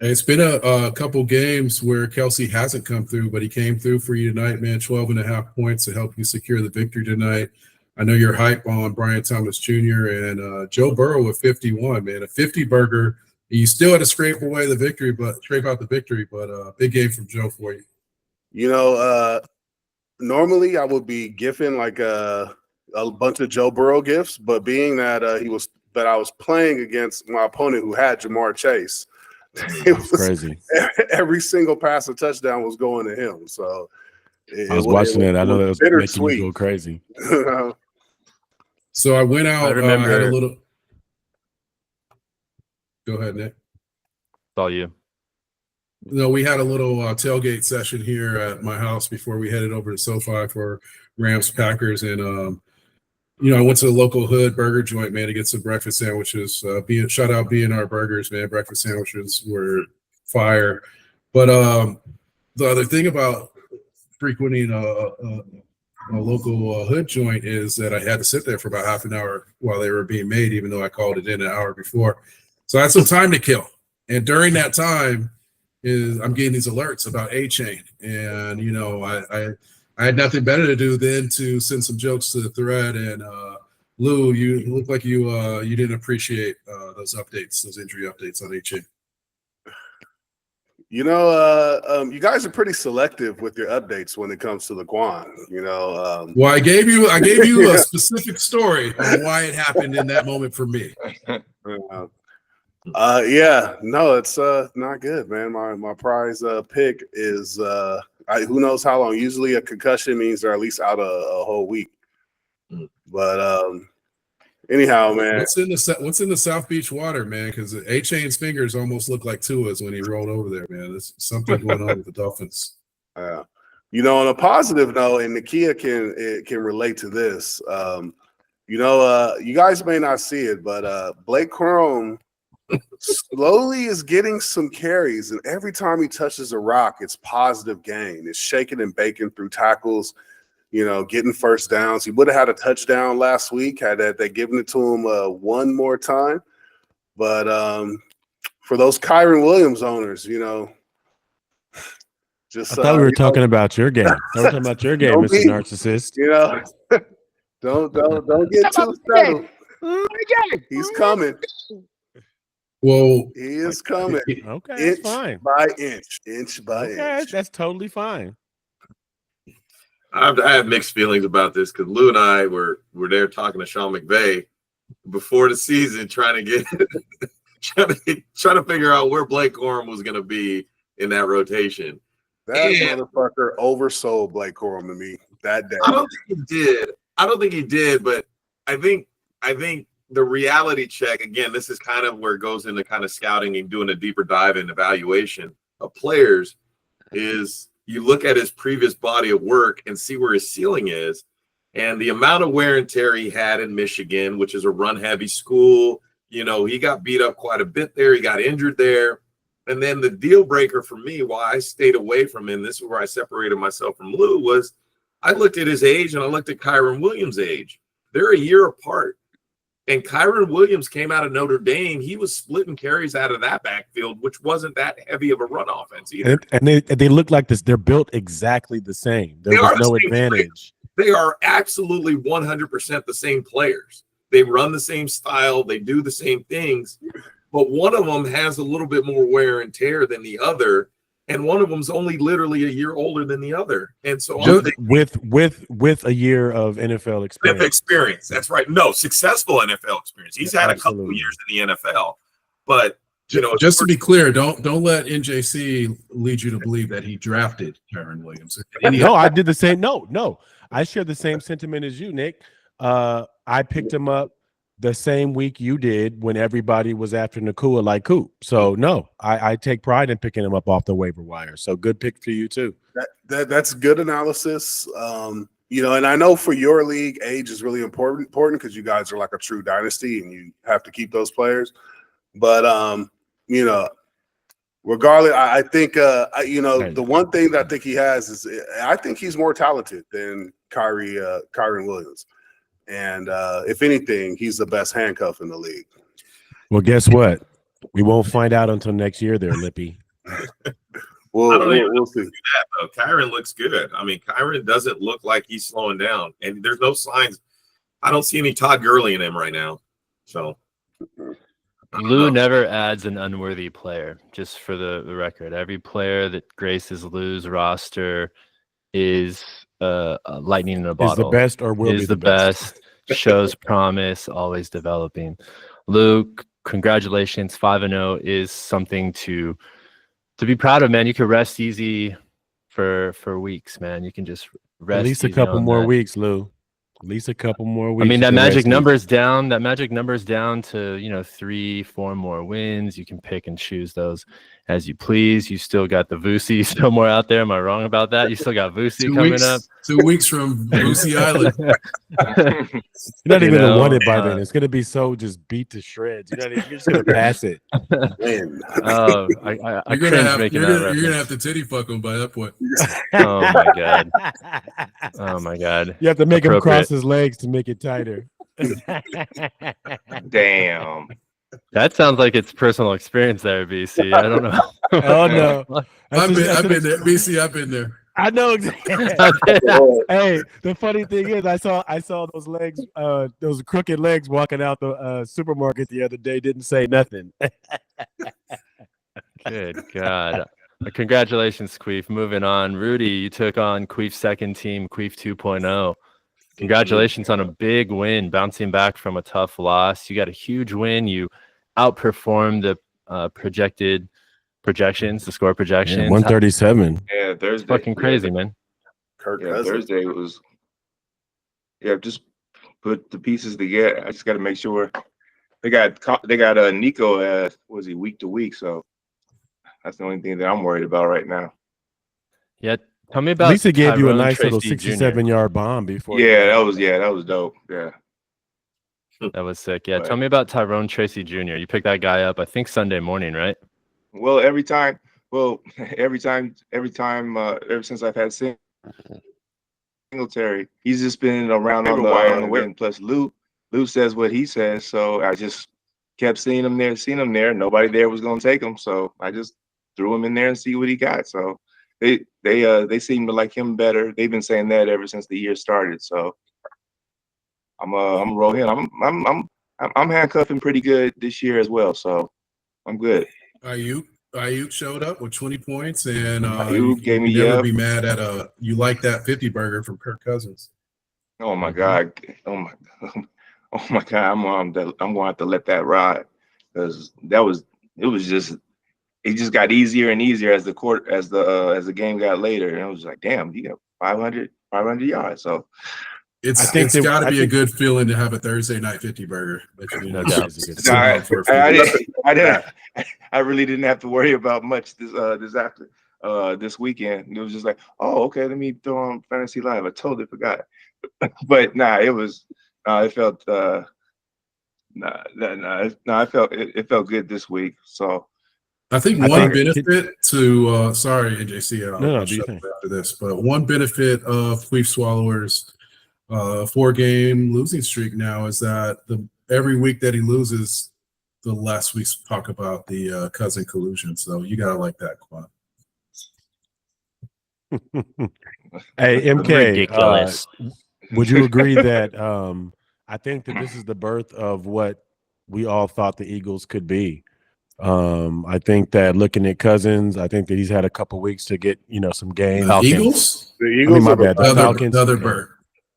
It's been a couple games where Kelsey hasn't come through, but he came through for you tonight, man. 12.5 points to help you secure the victory tonight. I know you're hype on Brian Thomas Jr. and Joe Burrow with 51, man. A 50 burger. You still had to scrape out the victory, but big game from Joe for you. You know, normally I would be gifting like a bunch of Joe Burrow gifts, but being that I was playing against my opponent who had Jamar Chase. It was crazy. Every single pass or touchdown was going to him. So I was watching it. I know that was making you go crazy. So I went out. I remember. Had a little. Go ahead, Nick. It's all you. No, we had a little tailgate session here at my house before we headed over to SoFi for Rams Packers, and I went to the local hood burger joint, man, to get some breakfast sandwiches. Shout out B&R Burgers, man. Breakfast sandwiches were fire. But the other thing about frequenting a local hood joint is that I had to sit there for about half an hour while they were being made, even though I called it in an hour before. So I had some time to kill. And during that time I'm getting these alerts about A-Chain. And, I had nothing better to do than to send some jokes to the thread. And Lou, you look like you didn't appreciate those updates, those injury updates on A-Chain. You guys are pretty selective with your updates when it comes to Laquan. Well, I gave you a specific story on why it happened in that moment for me. It's not good, man. My prize pick is who knows how long. Usually a concussion means they're at least out a whole week. But anyhow, man, what's in the South Beach water, man? Because A-Chain's fingers almost look like Tua's when he rolled over there, man. There's something going on with the Dolphins. On a positive note, and Nakia can relate to this. You guys may not see it, but Blake Corum slowly is getting some carries, and every time he touches a rock, it's positive gain. It's shaking and baking through tackles, getting first downs. He would have had a touchdown last week had they given it to him one more time. But for those Kyron Williams owners, just I thought we were talking about your game. I was talking about your game, Mr. Narcissist. Don't get too settled. He's coming. Well, He is coming. Okay, that's Inch fine. by inch by Okay, inch. that's totally fine. I have mixed feelings about this because Lou and I were there talking to Sean McVay before the season, trying to figure out where Blake Corum was going to be in that rotation. That motherfucker oversold Blake Corum to me that day. I don't think he did, but I think the reality check, again, this is kind of where it goes into kind of scouting and doing a deeper dive and evaluation of players, is you look at his previous body of work and see where his ceiling is. And the amount of wear and tear he had in Michigan, which is a run-heavy school, he got beat up quite a bit there. He got injured there. And then the deal breaker for me, why I stayed away from him, this is where I separated myself from Lou, was I looked at his age and I looked at Kyron Williams' age. They're a year apart. And Kyron Williams came out of Notre Dame. He was splitting carries out of that backfield, which wasn't that heavy of a run offense either. And they look like this. They're built exactly the same. There was no advantage. They are absolutely 100% the same players. They run the same style. They do the same things. But one of them has a little bit more wear and tear than the other. And one of them's only literally a year older than the other. And so with a year of NFL experience. That's right. No, successful NFL experience. He's had a couple of years in the NFL. But just to be clear, don't let NJC lead you to believe that he drafted Kyron Williams. No, I did the same. No. I share the same sentiment as you, Nick. I picked him up the same week you did when everybody was after Nakua like Coop. So no, I take pride in picking him up off the waiver wire. So good pick for you too. That's good analysis. And I know for your league, age is really important because you guys are like a true dynasty and you have to keep those players. But regardless, I think the one thing that I think he has is I think he's more talented than Kyron Williams. And if anything, he's the best handcuff in the league. Well, guess what? We won't find out until next year there, Lippy. We'll see. That, though. Kyron looks good. I mean, Kyron doesn't look like he's slowing down. And there's no signs. I don't see any Todd Gurley in him right now. So Lou never adds an unworthy player, just for the record. Every player that graces Lou's roster is lightning in a bottle. Is the best or will be the best. Shows promise, always developing. Luke, congratulations. 5-0 is something to be proud of, man. You can rest easy for weeks, man. You can just rest at least a couple more weeks, Lou. At least a couple more weeks. I mean, that magic number's down. That magic number's down to 3-4 more wins. You can pick and choose those as you please. You still got the Vusi somewhere out there. Am I wrong about that? You still got Vusi coming up. 2 weeks from Vusi Island. You're not even gonna want it by then. It's gonna be so just beat to shreds. You're just gonna pass it. You're gonna have to titty fuck him by that point. Oh my god. Oh my god. You have to make him cross his legs to make it tighter. Damn. That sounds like it's personal experience there, BC. I don't know. Oh no. I've been there. BC, I've been there. I know exactly. Hey, the funny thing is, I saw those legs, those crooked legs walking out the supermarket the other day. Didn't say nothing. Good God! Congratulations, Queef. Moving on, Rudy, you took on Queef's second team, Queef 2.0. Congratulations on a big win, bouncing back from a tough loss. You got a huge win. You outperformed the projections, the score projections. 137. Yeah, Thursday. Fucking crazy, man. Thursday was. Yeah, just put the pieces together. I just got to make sure they got Nico. Was he week to week? So that's the only thing that I'm worried about right now. Yeah, tell me about. At least it gave you a nice Tracy little 67-yard bomb before. Yeah, that was dope. Yeah. That was sick. Yeah, tell me about Tyrone Tracy Jr. You picked that guy up, I think Sunday morning, right? Well, every time, ever since I've had Singletary, he's just been around on the way. And plus, Lou says what he says, so I just kept seeing him there. Nobody there was going to take him, so I just threw him in there and see what he got. So they seem to like him better. They've been saying that ever since the year started. So I'm roll in. I'm handcuffing pretty good this year as well, so I'm good. Ayuk showed up with 20 points, and Ayuk gave me never be mad at you like that 50 burger from Kirk Cousins. Oh my God! Oh my God! I'm going to have to let that ride because it just got easier and easier as the game got later, and I was like, damn, you got 500 yards. So it's got to be a good feeling to have a Thursday night 50 burger. I really didn't have to worry about much this weekend. It was just like, oh, okay, let me throw on Fantasy Live. I totally forgot. But it felt it felt good this week. So I think one benefit to sorry, NJC, I'll shut up after this, but one benefit of Queef Swallowers 4-game losing streak now is that every week that he loses, the less we talk about the cousin collusion. So you gotta like that, Quan. Hey, MK, ridiculous. Would you agree that I think that this is the birth of what we all thought the Eagles could be? I think that looking at Cousins, I think that he's had a couple weeks to get some games. The Eagles? The Eagles, my bad. The Falcons, the other bird.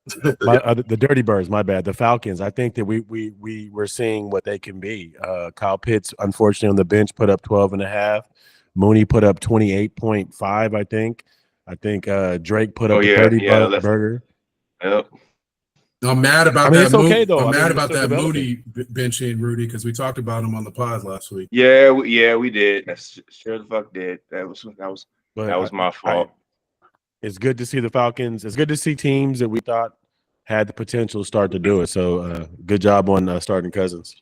The Dirty Birds, my bad. The Falcons. I think that we were seeing what they can be. Kyle Pitts, unfortunately, on the bench, put up 12.5. Mooney put up 28.5. I think Drake put up a 30 burger. Yep. I'm mad about that. It's okay though. I'm mad about that Mooney benching Rudy because we talked about him on the pod last week. Yeah, we did. Sure the fuck did. That was my fault. It's good to see the Falcons. It's good to see teams that we thought had the potential to start to do it. So good job on starting Cousins.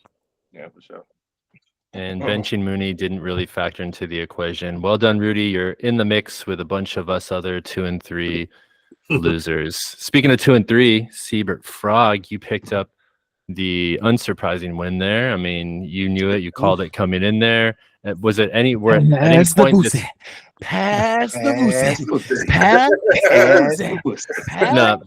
Yeah, for sure. And benching Mooney didn't really factor into the equation. Well done, Rudy. You're in the mix with a bunch of us other 2 and 3 losers. Speaking of 2 and 3, Siebert Frog, you picked up the unsurprising win there. I mean, you knew it. You called it coming in there. Was it anywhere at any point? Pass the Boosie. No,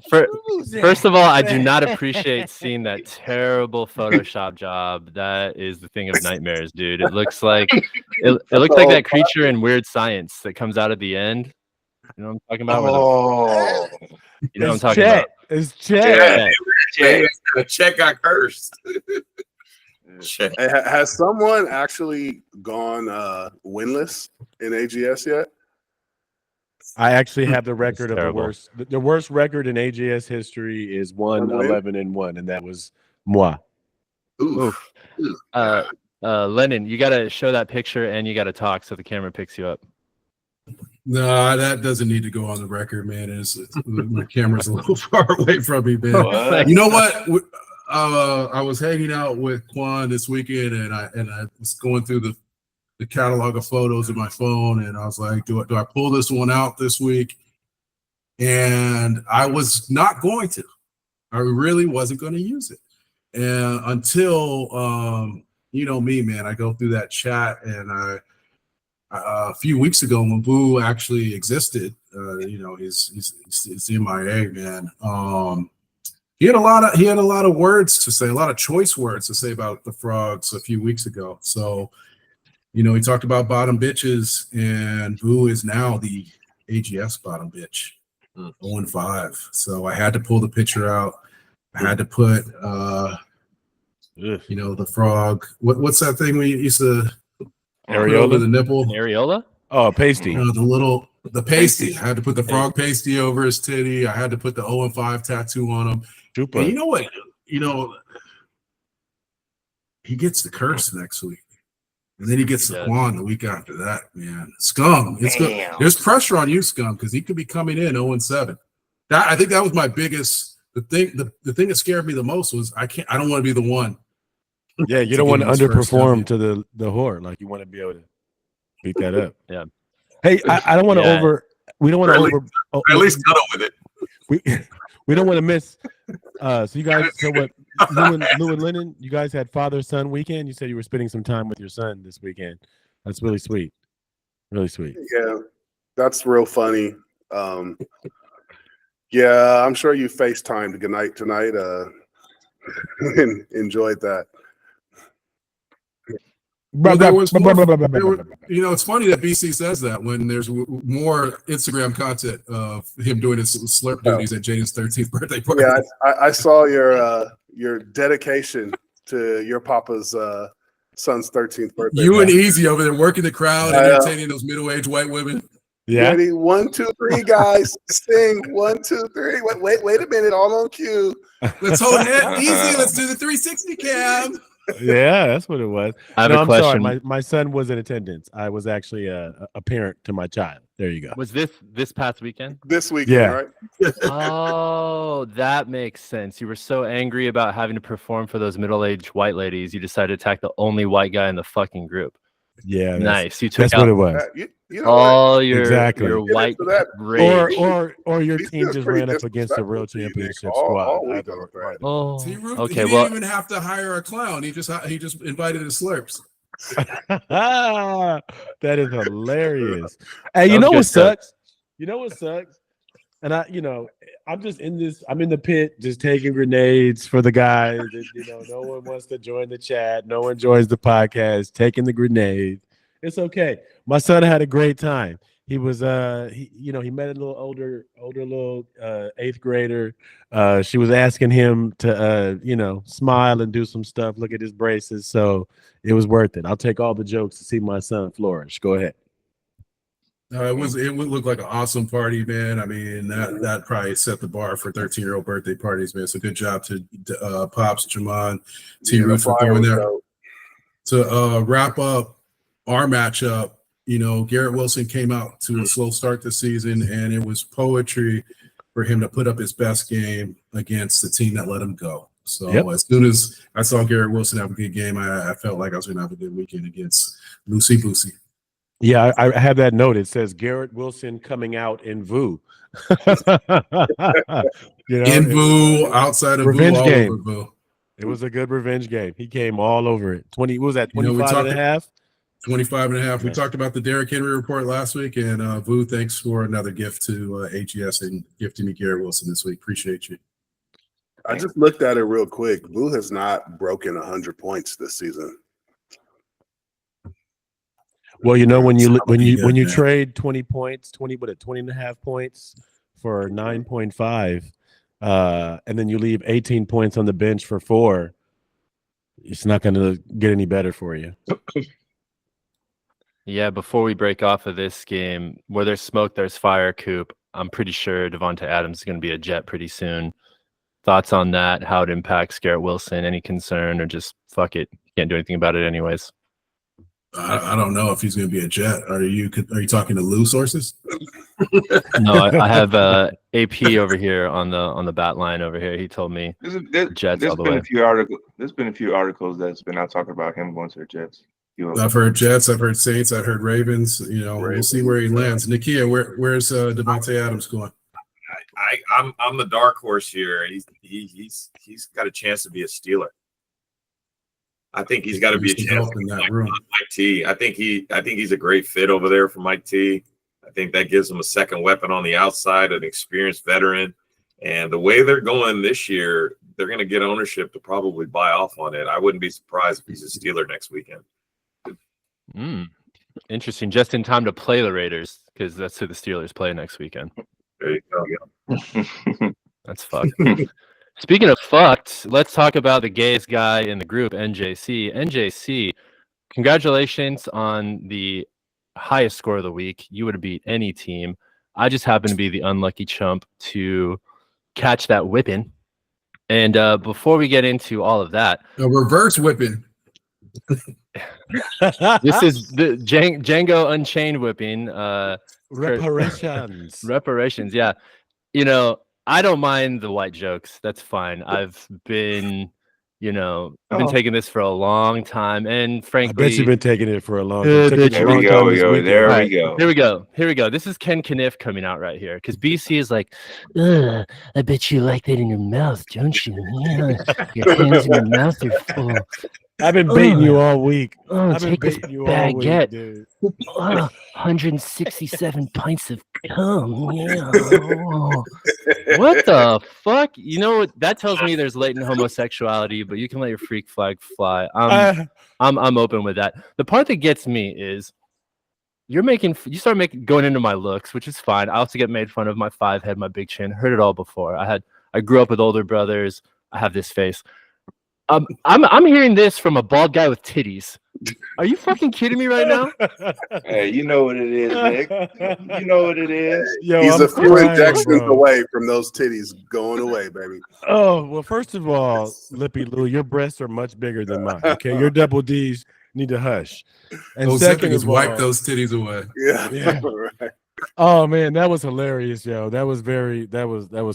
first of all, I do not appreciate seeing that terrible Photoshop job. That is the thing of nightmares, dude. It looks like it looks like that creature in Weird Science that comes out at the end. You know what I'm talking about? You know what I'm talking about? It's Chet. Chet got cursed. Has someone actually gone winless in AGS yet? I actually have the record of the worst. The worst record in AGS history is 1-11-1, and that was moi. Oof. Lennon, you got to show that picture and you got to talk so the camera picks you up. No, that doesn't need to go on the record, man. My camera's a little far away from me, man. What? You know what? I was hanging out with Quan this weekend, and I was going through the catalog of photos in my phone, and I was like, do I pull this one out this week? And I was not going to. I really wasn't going to use it. And until you know me, man, I go through that chat, and a few weeks ago when Boo actually existed, he's MIA, man. He had a lot of words to say, a lot of choice words to say about the Frogs a few weeks ago. So, he talked about bottom bitches, and Boo is now the AGS bottom bitch, 0-5. So I had to pull the picture out. I had to put, the frog. What's that thing we used to Areola? The nipple? Areola? Oh, pasty. The pasty. I had to put the frog pasty over his titty. I had to put the 0-5 tattoo on him. Super. And you know what? He gets the curse next week. And then he gets the Quan the week after that, man. Scum. There's pressure on you, Scum, because he could be coming in 0-7. I think that was my biggest the thing that scared me the most was I don't want to be the one. Yeah, you don't want to underperform to the whore. Like you want to be able to beat that up. Yeah. Hey, I don't want to we don't want to at least cut up with it. We don't want to miss. So you guys, what Lou and Lennon, you guys had father-son weekend. You said you were spending some time with your son this weekend. That's really sweet. Really sweet. Yeah, that's real funny. Yeah, I'm sure you FaceTimed Goodnight tonight. and enjoyed that. Well, it's funny that BC says that when there's more Instagram content of him doing his slurp duties at Jaden's 13th birthday party. Yeah, I saw your dedication to your papa's son's 13th birthday. You and Easy over there working the crowd, entertaining those middle-aged white women. Yeah. Ready? 1, 2, 3, guys. Sing 1, 2, 3. Wait a minute. All on cue. Let's hold it easy. Let's do the 360 cam. Yeah, that's what it was. I have a I'm question. sorry. My son was in attendance. I was actually a parent to my child. There you go. Was this past weekend? This weekend, Yeah. right? Oh, that makes sense. You were so angry about having to perform for those middle-aged white ladies, you decided to attack the only white guy in the fucking group. Yeah, Nice. You took that's out what it was. You know all your Exactly. your Get white into that. rage. Or your These team dudes just pretty ran up against a real disrespectful to you, championship Nick, all squad. week on Friday. Oh, He okay. didn't Well, even have to hire a clown. He just invited his slurps. That is hilarious. Hey, you That know was what good stuff. sucks? You know what sucks? And I'm just I'm in the pit just taking grenades for the guys. And, no one wants to join the chat. No one joins the podcast, taking the grenade. It's okay. My son had a great time. He was he met a little older little 8th grader. She was asking him to smile and do some stuff, look at his braces. So it was worth it. I'll take all the jokes to see my son flourish. Go ahead. It would look like an awesome party, man. I mean, that probably set the bar for 13-year-old birthday parties, man. So good job to Pops, Jamon, T. Root for going there. To wrap up our matchup, Garrett Wilson came out to a slow start this season, and it was poetry for him to put up his best game against the team that let him go. So As soon as I saw Garrett Wilson have a good game, I felt like I was going to have a good weekend against Lucy Boosie. Yeah, I have that note. It says Garrett Wilson coming out in VOO. In VOO, outside of revenge VOO, all game. over VOO. It was a good revenge game. He came all over it. 20, what was that, 25 and a half? 25 and a half. We talked about the Derrick Henry report last week, and VOO, thanks for another gift to AGS and gifting me Garrett Wilson this week. Appreciate you. I just looked at it real quick. VOO has not broken 100 points this season. Well, when you trade 20 points, 20 and a half points for 9.5, and then you leave 18 points on the bench for 4, it's not going to get any better for you. Yeah, before we break off of this game, where there's smoke, there's fire, Coop. I'm pretty sure Devonta Adams is going to be a Jet pretty soon. Thoughts on that? How it impacts Garrett Wilson? Any concern, or just fuck it? Can't do anything about it anyways. I don't know if he's going to be a Jet. Are you talking to Lou sources? No, I have AP over here on the bat line over here. He told me Jets all the way. There's been a few articles that's been out talking about him going to the Jets. I've heard Jets, I've heard Saints, I've heard Ravens. We'll see where he lands. Nakia, where's Devonta Adams going? I'm the dark horse here. He's got a chance to be a Steeler. I think he's got to be a chance in that room. Mike T. I think he's a great fit over there for Mike T. I think that gives him a second weapon on the outside, an experienced veteran. And the way they're going this year, they're going to get ownership to probably buy off on it. I wouldn't be surprised if he's a Steeler next weekend. Interesting. Just in time to play the Raiders, because that's who the Steelers play next weekend. There you go. That's fucked. Speaking of fucked, let's talk about the gayest guy in the group, NJC. NJC, congratulations on the highest score of the week. You would have beat any team. I just happened to be the unlucky chump to catch that whipping. And before we get into all of that, a reverse whipping. This is the Django Unchained whipping. Reparations. Yeah. I don't mind the white jokes. That's fine. I've been, taking this for a long time, and frankly, I bet you've been taking it for a long time. There we go. Here we go. This is Ken Kniff coming out right here, because BC is like, I bet you like that in your mouth, don't you? Yeah. Your hands in your mouth are full. I've been baiting you all week. Oh, I've been take this baiting you all week, baguette. dude. 167 pints of cum. Yeah. What the fuck? You know what? That tells me there's latent homosexuality, but you can let your freak flag fly. I'm open with that. The part that gets me is you start going into my looks, which is fine. I also get made fun of my 5 head, my big chin. Heard it all before. I grew up with older brothers. I have this face. I'm hearing this from a bald guy with titties. Are you fucking kidding me right now? Hey, you know what it is, Nick. You know what it is. Yo, He's a few crying, injections bro. away from those titties going away, baby. Oh, well, first of all, Lippy Lou, your breasts are much bigger than mine. Okay, your double D's need to hush. And Those second is of wipe all, those titties away. Yeah. Yeah. Oh man, that was hilarious, yo. That was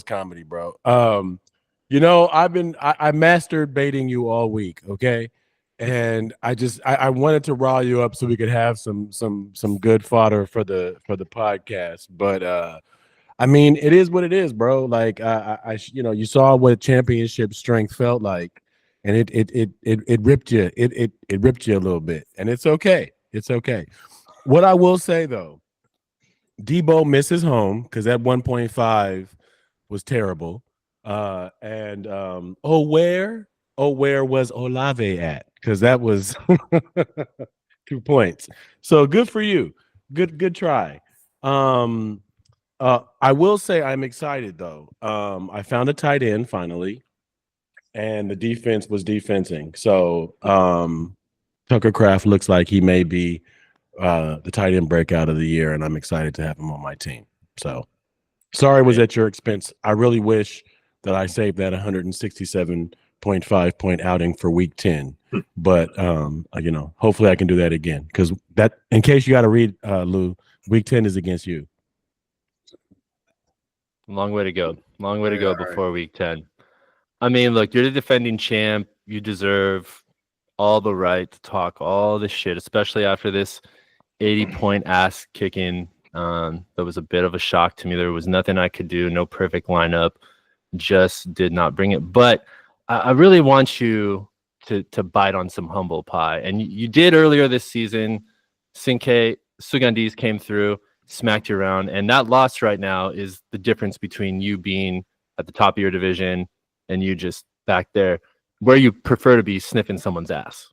comedy, bro. You know, I mastered baiting you all week, okay? And I wanted to rile you up so we could have some good fodder for the podcast. But I mean, it is what it is, bro. Like you saw what championship strength felt like, and it ripped you. It ripped you a little bit, and it's okay. It's okay. What I will say though, Debo misses home because that 1.5 was terrible. Where was Olave at? Because that was 2 points. So good for you. Good try. I will say I'm excited though. I found a tight end finally, and the defense was defensing. So Tucker Kraft looks like he may be the tight end breakout of the year, and I'm excited to have him on my team. So sorry it was at your expense. I really wish that I saved that 167.5 point outing for week 10. But hopefully I can do that again. Because that, in case you got to read, Lou, week 10 is against you. Long way to go. Long way to go before week 10. I mean, look, you're the defending champ. You deserve all the right to talk all this shit, especially after this 80-point ass kicking. That was a bit of a shock to me. There was nothing I could do. No perfect lineup. Just did not bring it. But I really want you to bite on some humble pie. And you did earlier this season. Sinke Sugandis came through, smacked you around. And that loss right now is the difference between you being at the top of your division and you just back there where you prefer to be sniffing someone's ass.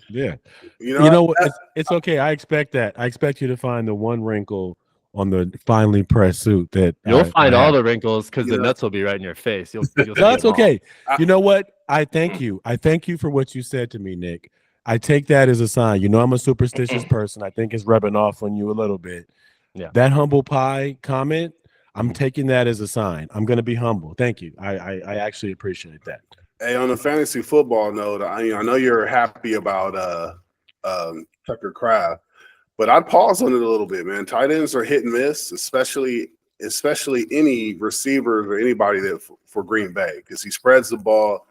Yeah. You know what? It's okay. I expect that. I expect you to find the one wrinkle on the finely pressed suit that you'll find all the wrinkles because the nuts will be right in your face. You'll That's okay. You know what? I thank you. I thank you for what you said to me, Nick. I take that as a sign. You know, I'm a superstitious person. I think it's rubbing off on you a little bit. Yeah. That humble pie comment, I'm taking that as a sign. I'm going to be humble. Thank you. I actually appreciate that. Hey, on the fantasy football note, I know you're happy about Tucker Kraft, but I'd pause on it a little bit, man. Tight ends are hit and miss, especially any receivers or anybody that for Green Bay, because he spreads the ball.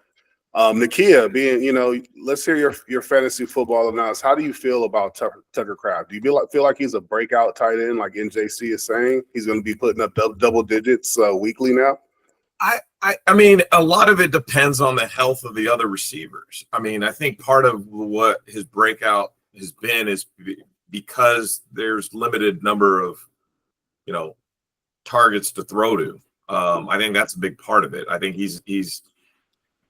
Nakia, being, let's hear your fantasy football analysis. How do you feel about Tucker Kraft? Do you feel like he's a breakout tight end, like NJC is saying? He's going to be putting up double digits weekly now? I mean, a lot of it depends on the health of the other receivers. I mean, I think part of what his breakout has been is because there's limited number of, targets to throw to. I think that's a big part of it. I think he's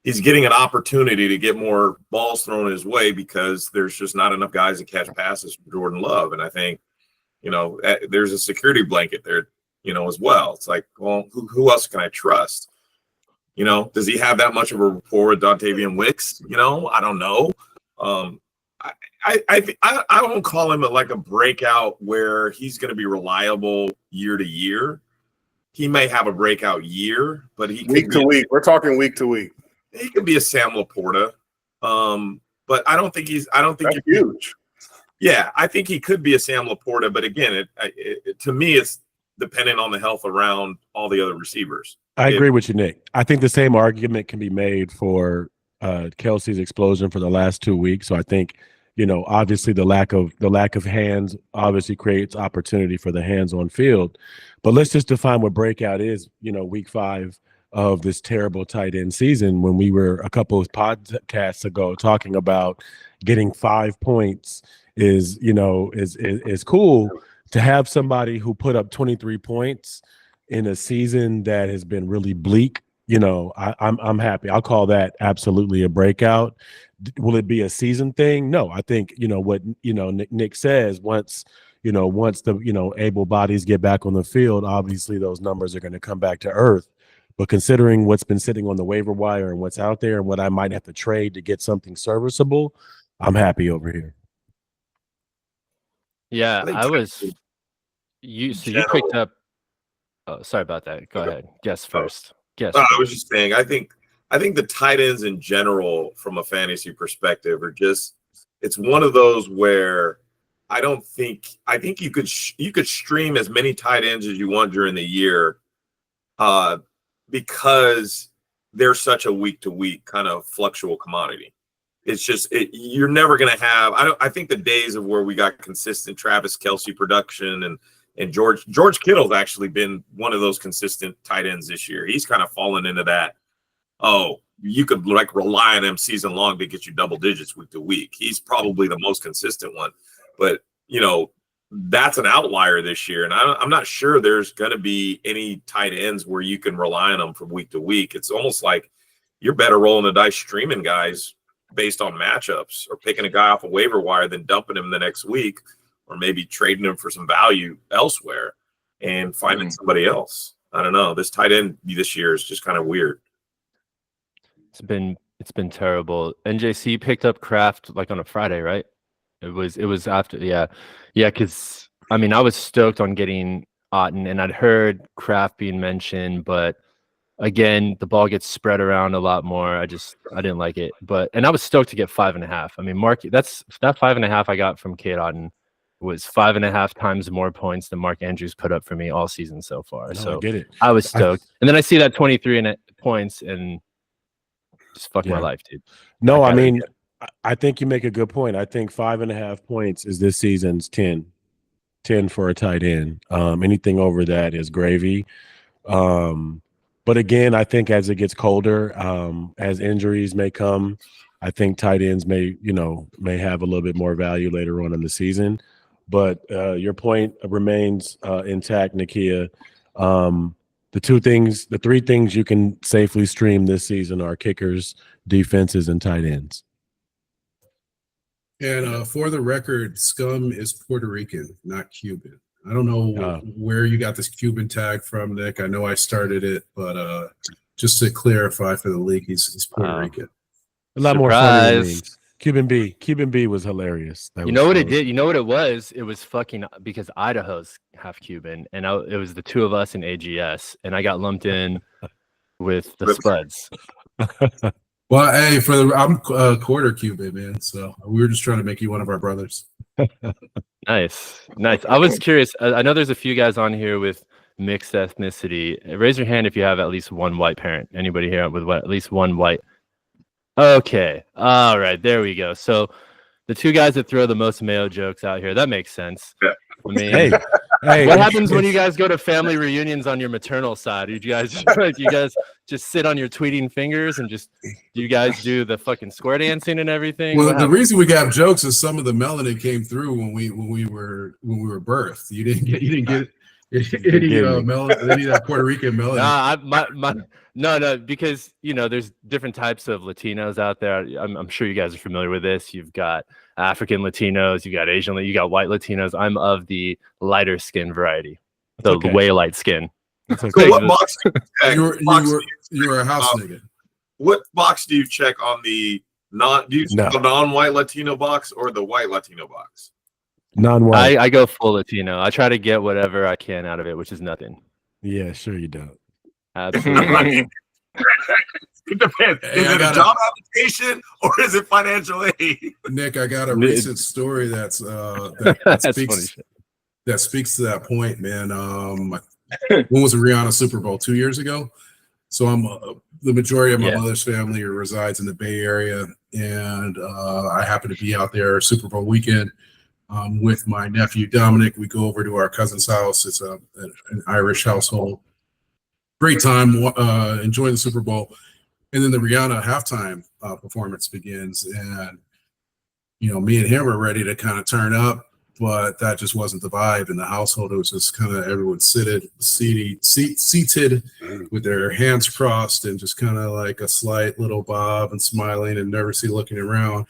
getting an opportunity to get more balls thrown his way because there's just not enough guys to catch passes from Jordan Love. And I think, there's a security blanket there, as well. It's like, well, who else can I trust? Does he have that much of a rapport with Dontavian Wicks? I don't know. I won't call him a breakout where he's going to be reliable year to year. He may have a breakout year, but he week to week. We're talking week to week. He could be a Sam Laporta, but I don't think he's. I don't think that's huge. Yeah, I think he could be a Sam Laporta, but again, to me, it's depending on the health around all the other receivers. I agree with you, Nick. I think the same argument can be made for Kelsey's explosion for the last 2 weeks. So I think, obviously the lack of hands obviously creates opportunity for the hands on field. But let's just define what breakout is. Week 5 of this terrible tight end season when we were a couple of podcasts ago talking about getting 5 points is cool to have somebody who put up 23 points in a season that has been really bleak. I'm happy. I'll call that absolutely a breakout. Will it be a season thing? No, I think, what, Nick says, once the able bodies get back on the field, obviously those numbers are going to come back to earth. But considering what's been sitting on the waiver wire and what's out there and what I might have to trade to get something serviceable, I'm happy over here. Yeah, you picked up. Oh, sorry about that. Go ahead. Guess first. I was just saying, I think the tight ends in general, from a fantasy perspective, it's one of those where I think you could stream as many tight ends as you want during the year, because they're such a week to week kind of fluctual commodity. It's just you're never going to have. I think the days of where we got consistent Travis Kelce production and George Kittle's actually been one of those consistent tight ends this year. He's kind of fallen into that. Oh, you could rely on him season long to get you double digits week to week. He's probably the most consistent one, but that's an outlier this year. And I'm not sure there's going to be any tight ends where you can rely on them from week to week. It's almost like you're better rolling the dice streaming guys based on matchups, or picking a guy off a waiver wire than dumping him the next week, or maybe trading him for some value elsewhere and finding somebody else. I don't know. This tight end this year is just kind of weird. It's been terrible. NJC picked up Kraft on a Friday, right? It was after, yeah. Because I was stoked on getting Otton, and I'd heard Kraft being mentioned, but again, the ball gets spread around a lot more. I didn't like it, and I was stoked to get 5.5. Mark, that 5.5 I got from Cade Otton was 5.5 times more points than Mark Andrews put up for me all season so far. So I get it. I was stoked, and then I see that 23 points and just fuck my life, dude. No, I think you make a good point. I think 5.5 points is this season's 10 for a tight end. Anything over that is gravy. But again, I think as it gets colder, as injuries may come, I think tight ends may have a little bit more value later on in the season. But your point remains intact, Nakia. The three things you can safely stream this season are kickers, defenses, and tight ends. And for the record, Scum is Puerto Rican, not Cuban. I don't know where you got this Cuban tag from, Nick. I know I started it, but just to clarify for the league, he's Puerto Rican. A lot more funny names. Cuban B was hilarious. You know what it did? You know what it was? It was fucking because Idaho's half Cuban, and it was the two of us in AGS, and I got lumped in with the Spuds. Well, hey, I'm quarter Cuban, man. So we were just trying to make you one of our brothers. Nice. I was curious. I know there's a few guys on here with mixed ethnicity. Raise your hand if you have at least one white parent. Anybody here with at least one white? Okay. All right. There we go. So the two guys that throw the most Mayo jokes out here, that makes sense. Yeah. Hey, what happens when you guys go to family reunions on your maternal side? You guys just sit on your tweeting fingers and do you guys do the fucking square dancing and everything? Well, the reason we got jokes is some of the melanin came through when we were birthed. You didn't get any any of that Puerto Rican melanin. No, because there's different types of Latinos out there. I'm sure you guys are familiar with this. You've got African Latinos, you got Asian, you got white Latinos. I'm of the lighter skin variety, the way light skin. So what box do you check? You were a house nigga. What box do you check on the non-white Latino box or the white Latino box? Non-white. I go full Latino. I try to get whatever I can out of it, which is nothing. Yeah, sure you don't. Absolutely. It depends. Is it a job application or is it financial aid? Nick, I got a recent story that speaks to that point, man. When was the Rihanna Super Bowl? 2 years ago. So the majority of my mother's family resides in the Bay Area, and I happen to be out there Super Bowl weekend with my nephew Dominic. We go over to our cousin's house. It's an Irish household. great time enjoying the Super Bowl. And then the Rihanna halftime performance begins. And, me and him are ready to kind of turn up, but that just wasn't the vibe in the household. It was just kind of everyone seated with their hands crossed and just kind of like a slight little bob and smiling and nervously looking around.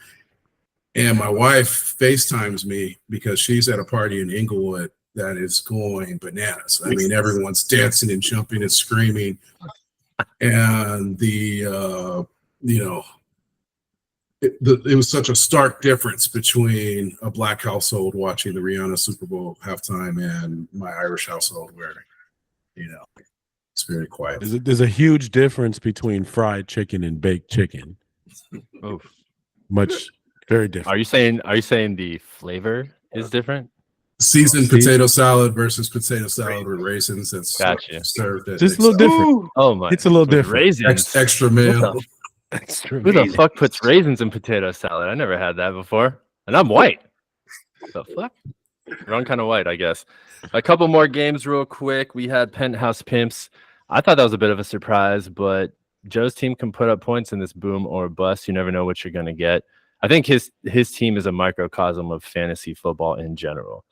And my wife FaceTimes me because she's at a party in Inglewood that is going bananas. I mean, everyone's dancing and jumping and screaming. And it was such a stark difference between a black household watching the Rihanna Super Bowl halftime and my Irish household where, it's very quiet. There's a huge difference between fried chicken and baked chicken. Oh, very different. Are you saying the flavor is different? Seasoned potato salad versus potato salad with raisins that's Gotcha. served at Just a little different. Oh my! It's a little different. Raisins. extra meal. Who the fuck puts raisins in potato salad? I never had that before. And I'm white. The fuck? Wrong kind of white, I guess. A couple more games real quick. We had Penthouse Pimps. I thought that was a bit of a surprise, but Joe's team can put up points in this boom or bust. You never know what you're going to get. I think his team is a microcosm of fantasy football in general.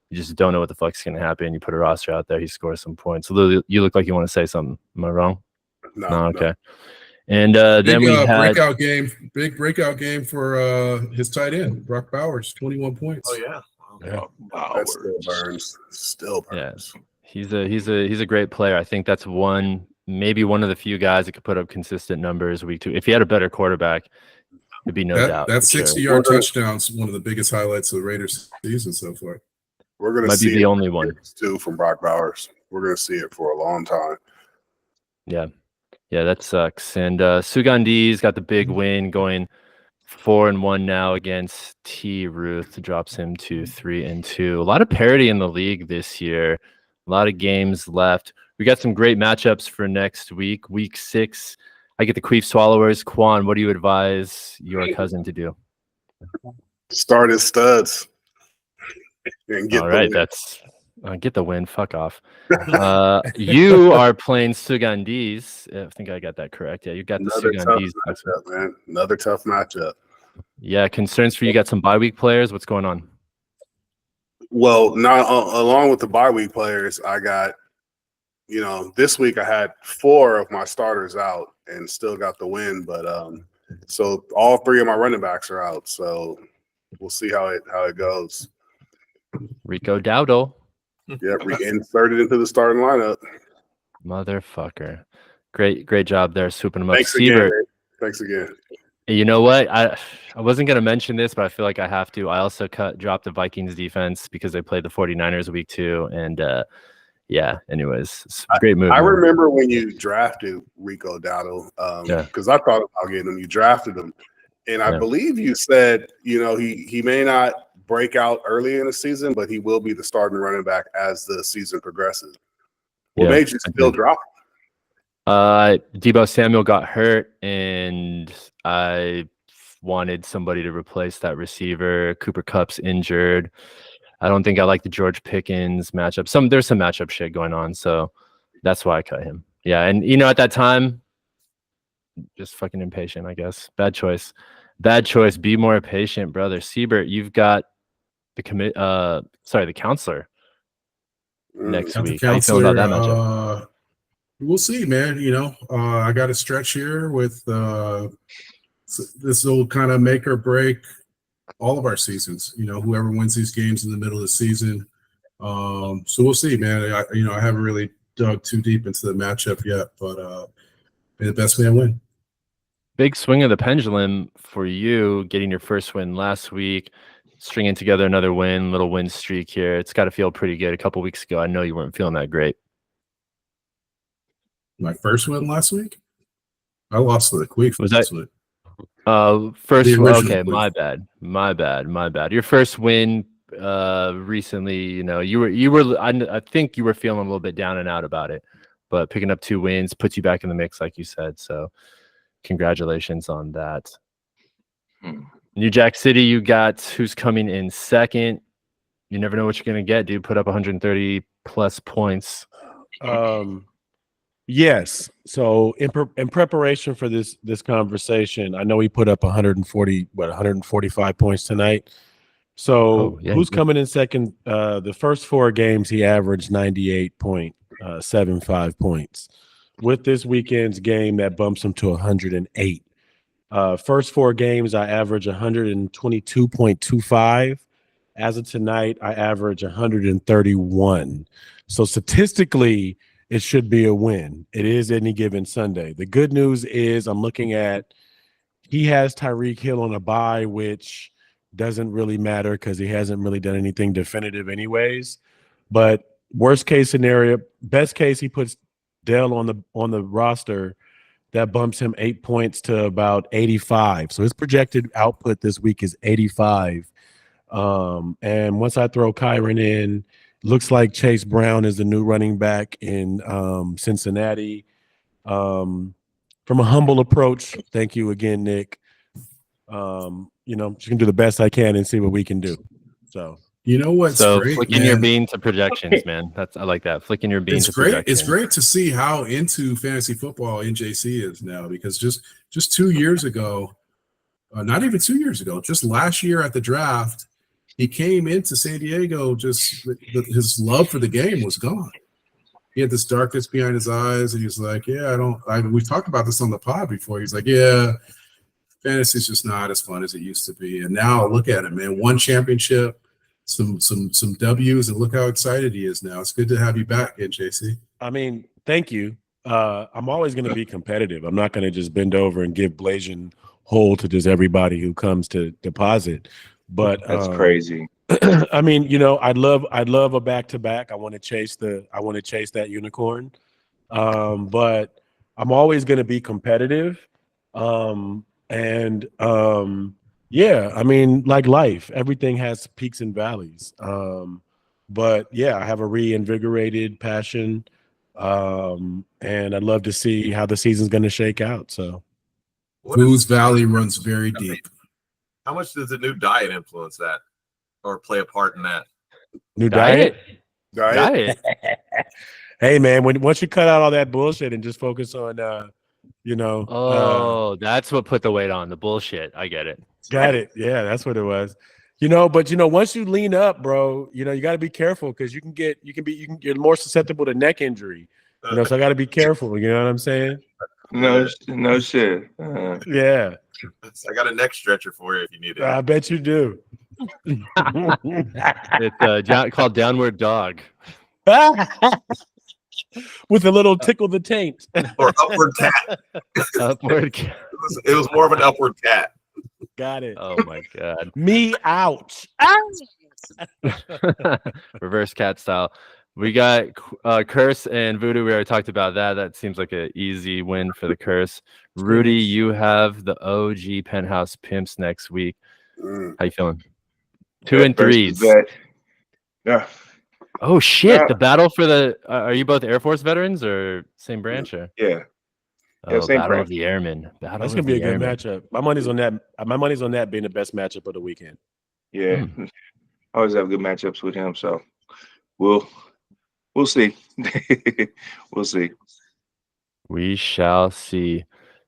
You just don't know what the fuck's going to happen. You put a roster out there, he scores some points. So you look like you want to say something. Am I wrong? No. Okay. And then we had big breakout game for his tight end, Brock Bowers, 21 points. Oh yeah. That still burns. Still burns. Yeah, he's a great player. I think that's maybe one of the few guys that could put up consistent numbers week 2. If he had a better quarterback, it'd be no doubt. That 60-yard touchdown's one of the biggest highlights of the Raiders season so far. We're gonna might see be the only one too from Brock Bowers. We're gonna see it for a long time. Yeah, that sucks. And Sugandi's got the big win, going 4-1 now against T. Ruth, drops him to 3-2. A lot of parity in the league this year. A lot of games left. We got some great matchups for next week. Week 6, I get the Queef Swallowers. Quan, what do you advise your cousin to do? Start his studs. And get all right, that's get the win. Fuck off. You are playing Sugandis. I think I got that correct. Yeah, you got the Sugandis matchup, man. Another tough matchup. Yeah, concerns for you. Got some bye week players. What's going on? Well, not along with the bye week players, I got, this week I had 4 of my starters out and still got the win. But so all 3 of my running backs are out. So we'll see how it goes. Rico Dowdle. Yeah, reinserted into the starting lineup. Motherfucker. Great job there, swooping him up. Thanks again. You know what? I wasn't going to mention this, but I feel like I have to. I also dropped the Vikings defense because they played the 49ers week 2. And anyways, it's a great move. I remember when you drafted Rico Dowdle because I thought about getting him. You drafted him. And I believe you said, he may not break out early in the season, but he will be the starting running back as the season progresses. What made you still drop him? Deebo Samuel got hurt, and I wanted somebody to replace that receiver. Cooper Kupp's injured. I don't think I like the George Pickens matchup. There's some matchup shit going on, so that's why I cut him. Yeah, and at that time, just fucking impatient, I guess. Bad choice. Be more patient, brother. Siebert, you've got the counselor next week. How you feel about that matchup? We'll see, man. I got a stretch here with this will kind of make or break all of our seasons. Whoever wins these games in the middle of the season. So we'll see, man. I haven't really dug too deep into the matchup yet, but may the best man win. Big swing of the pendulum for you, getting your first win last week, stringing together another little win streak here. It's got to feel pretty good. A couple weeks ago, I know you weren't feeling that great. My first win last week? I lost to the Queef. Was that week. First? Okay, my bad. Your first win recently. You were. I think you were feeling a little bit down and out about it, but picking up 2 wins puts you back in the mix, like you said. So, congratulations on that. New Jack City, you got who's coming in second. You never know what you're gonna get, dude. Put up 130 plus points. Yes. So in preparation for this conversation, I know he put up 145 points tonight. So who's coming in second? The first 4 games he averaged 98.75 points. With this weekend's game, that bumps him to 108. First 4 games, I average 122.25. As of tonight, I average 131. So statistically, it should be a win. It is any given Sunday. The good news is I'm looking at he has Tyreek Hill on a bye, which doesn't really matter because he hasn't really done anything definitive anyways. But worst case scenario, best case, he puts Dell on the roster. That bumps him 8 points to about 85. So his projected output this week is 85. And once I throw Kyron in, looks like Chase Brown is the new running back in Cincinnati. From a humble approach, thank you again, Nick. Just can do the best I can and see what we can do. So you know what's great, flicking your bean to projections, man. I like that. Flicking your bean to projections. It's great to see how into fantasy football NJC is now, because just 2 years ago, not even 2 years ago, just last year at the draft, he came into San Diego, his love for the game was gone. He had this darkness behind his eyes, and he was like, we've talked about this on the pod before. He's like, yeah, fantasy's just not as fun as it used to be. And now look at him, man. 1 championship, some W's, and look how excited he is now. It's good to have you back, NJC. I mean, thank you. I'm always going to be competitive. I'm not going to just bend over and give Blasian whole to just everybody who comes to deposit. But that's crazy. I mean, I'd love a back-to-back. I want to chase that unicorn. But I'm always going to be competitive. Yeah, I mean, like life, everything has peaks and valleys. But yeah, I have a reinvigorated passion. And I'd love to see how the season's going to shake out. So Booze Valley runs very deep. How much does the new diet influence that or play a part in that? New diet? Diet. Hey man, once you cut out all that bullshit and just focus on that's what put the weight on, the bullshit. I get it. Got it. Yeah, that's what it was. But once you lean up, bro, you got to be careful because you're more susceptible to neck injury. So I got to be careful. You know what I'm saying? No shit. Yeah. I got a neck stretcher for you if you need it. I bet you do. It's called Downward Dog. With a little tickle the taint. Or upward cat. Upward cat. It was more of an upward cat. Got it. Oh my god. Me out. Reverse cat style. We got Curse and Voodoo. We already talked about that. That seems like an easy win for the Curse. Rudy, you have the OG Penthouse Pimps next week. How you feeling? 2 and 3s. Yeah. Oh shit! The battle for the. Are you both Air Force veterans or same branch? Or? Yeah. Same Battle of the Airmen. That's gonna be a good matchup. My money's on that. My money's on that being the best matchup of the weekend. Yeah. I always have good matchups with him, so we'll see. We'll see. We shall see.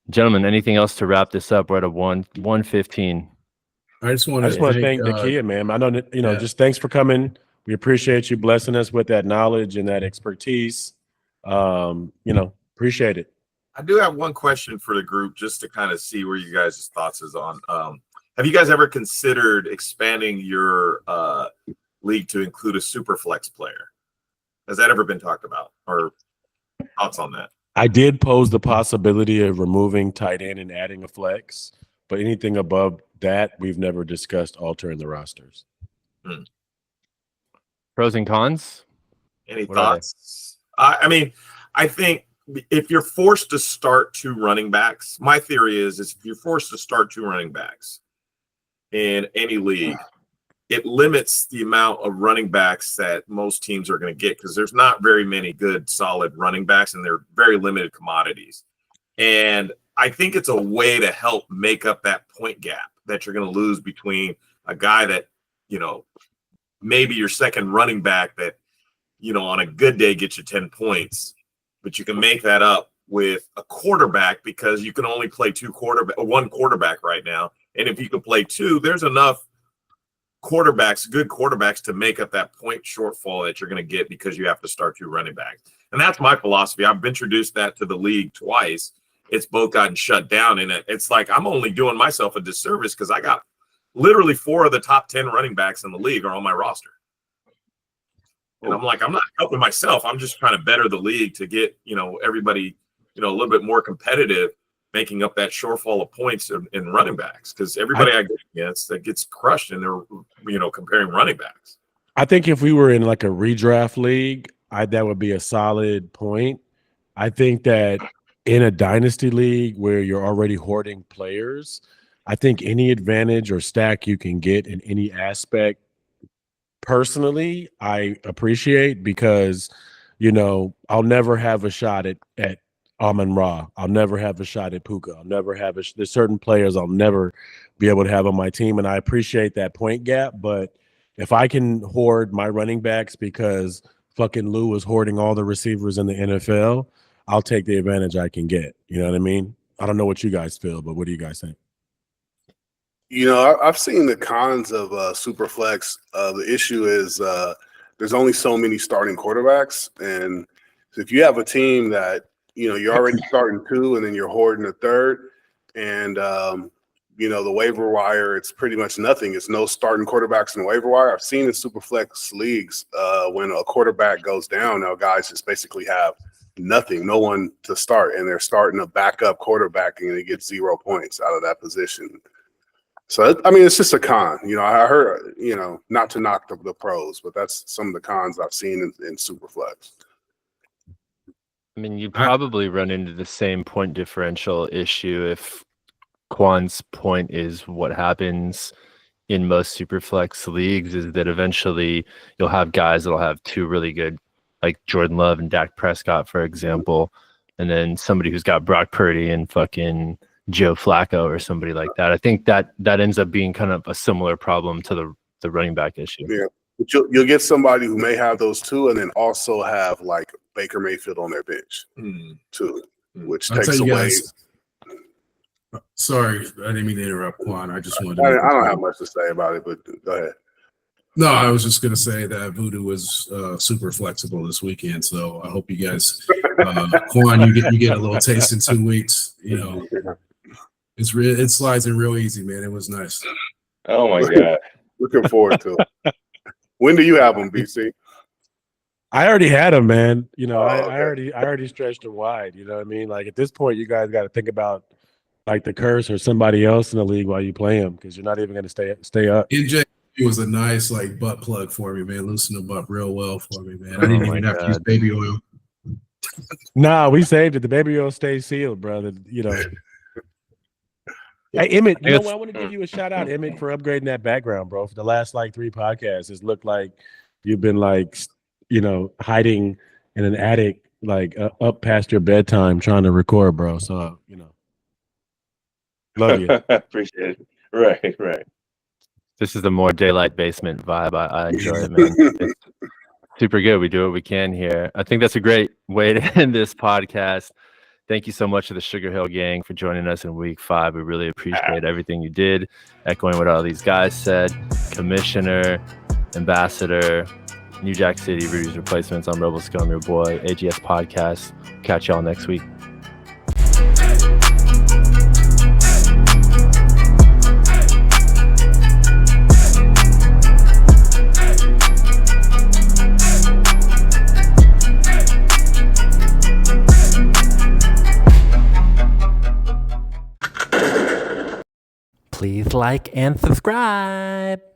Gentlemen, anything else to wrap this up? We're at a 1:15. I just want to thank Nakia, man. I know that, just thanks for coming. We appreciate you blessing us with that knowledge and that expertise. Appreciate it. I do have one question for the group just to kind of see where you guys' thoughts is on. Have you guys ever considered expanding your league to include a super flex player? Has that ever been talked about, or thoughts on that? I did pose the possibility of removing tight end and adding a flex, but anything above that, we've never discussed altering the rosters. Pros and cons? Any thoughts? I mean, I think if you're forced to start 2 running backs, my theory is if you're forced to start 2 running backs in any league, it limits the amount of running backs that most teams are going to get because there's not very many good, solid running backs, and they're very limited commodities. And I think it's a way to help make up that point gap that you're going to lose between a guy that, maybe your second running back that, on a good day gets you 10 points, but you can make that up with a quarterback because you can only play one quarterback right now. And if you can play two, there's enough good quarterbacks to make up that point shortfall that you're going to get because you have to start 2 running backs. And that's my philosophy. I've introduced that to the league twice. It's both gotten shut down. And it's like I'm only doing myself a disservice because I got literally 4 of the top 10 running backs in the league are on my roster. And I'm like, I'm not helping myself. I'm just trying to better the league to get, everybody, a little bit more competitive, making up that shortfall of points in running backs. Because everybody I get against that gets crushed and they're, comparing running backs. I think if we were in like a redraft league, that would be a solid point. I think that in a dynasty league where you're already hoarding players, I think any advantage or stack you can get in any aspect, personally, I appreciate because, I'll never have a shot at Amon-Ra. I'll never have a shot at Puka. I'll never have there's certain players I'll never be able to have on my team, and I appreciate that point gap. But if I can hoard my running backs because fucking Lou is hoarding all the receivers in the NFL, I'll take the advantage I can get. You know what I mean? I don't know what you guys feel, but what do you guys think? I've seen the cons of Superflex. The issue is there's only so many starting quarterbacks. And if you have a team that, you're already starting 2 and then you're hoarding a third and, the waiver wire, it's pretty much nothing. It's no starting quarterbacks in the waiver wire. I've seen in Superflex leagues when a quarterback goes down, now guys just basically have nothing, no one to start. And they're starting a backup quarterback and they get 0 points out of that position. So, it's just a con. I heard, not to knock the pros, but that's some of the cons I've seen in Superflex. You probably run into the same point differential issue if Quan's point is what happens in most Superflex leagues is that eventually you'll have guys that'll have 2 really good, like Jordan Love and Dak Prescott, for example, and then somebody who's got Brock Purdy and fucking Joe Flacco or somebody like that. I think that ends up being kind of a similar problem to the running back issue. Yeah, but you'll get somebody who may have those 2 and then also have like Baker Mayfield on their bench too, which takes away. Sorry, I didn't mean to interrupt, Quan. I just wanted. I don't have much to say about it, but go ahead. No, I was just going to say that Voodoo was super flexible this weekend, so I hope you guys, Quan, you get a little taste in 2 weeks. It slides in real easy, man. It was nice. Oh my god, looking forward to it. When do you have them, BC? I already had them, man. Okay. I already stretched them wide. You know what I mean? Like at this point, you guys got to think about like the curse or somebody else in the league while you play them because you're not even going to stay up. NJ was a nice like butt plug for me, man. Loosen the butt real well for me, man. I didn't even have to use baby oil. Nah, we saved it. The baby oil stays sealed, brother. Hey, Emmett, I want to give you a shout out, Emmett, for upgrading that background, bro. For the last like 3 podcasts, it's looked like you've been like, hiding in an attic, like up past your bedtime trying to record, bro. So, love you. Appreciate it. Right. This is the more daylight basement vibe. I enjoy it, man. It's super good. We do what we can here. I think that's a great way to end this podcast. Thank you so much to the Sugar Hill Gang for joining us in week 5. We really appreciate everything you did. Echoing what all these guys said, Commissioner, Ambassador, New Jack City, Rudy's Replacements. I'm Rebel Scum, your boy, AGS Podcast. Catch y'all next week. Please like and subscribe.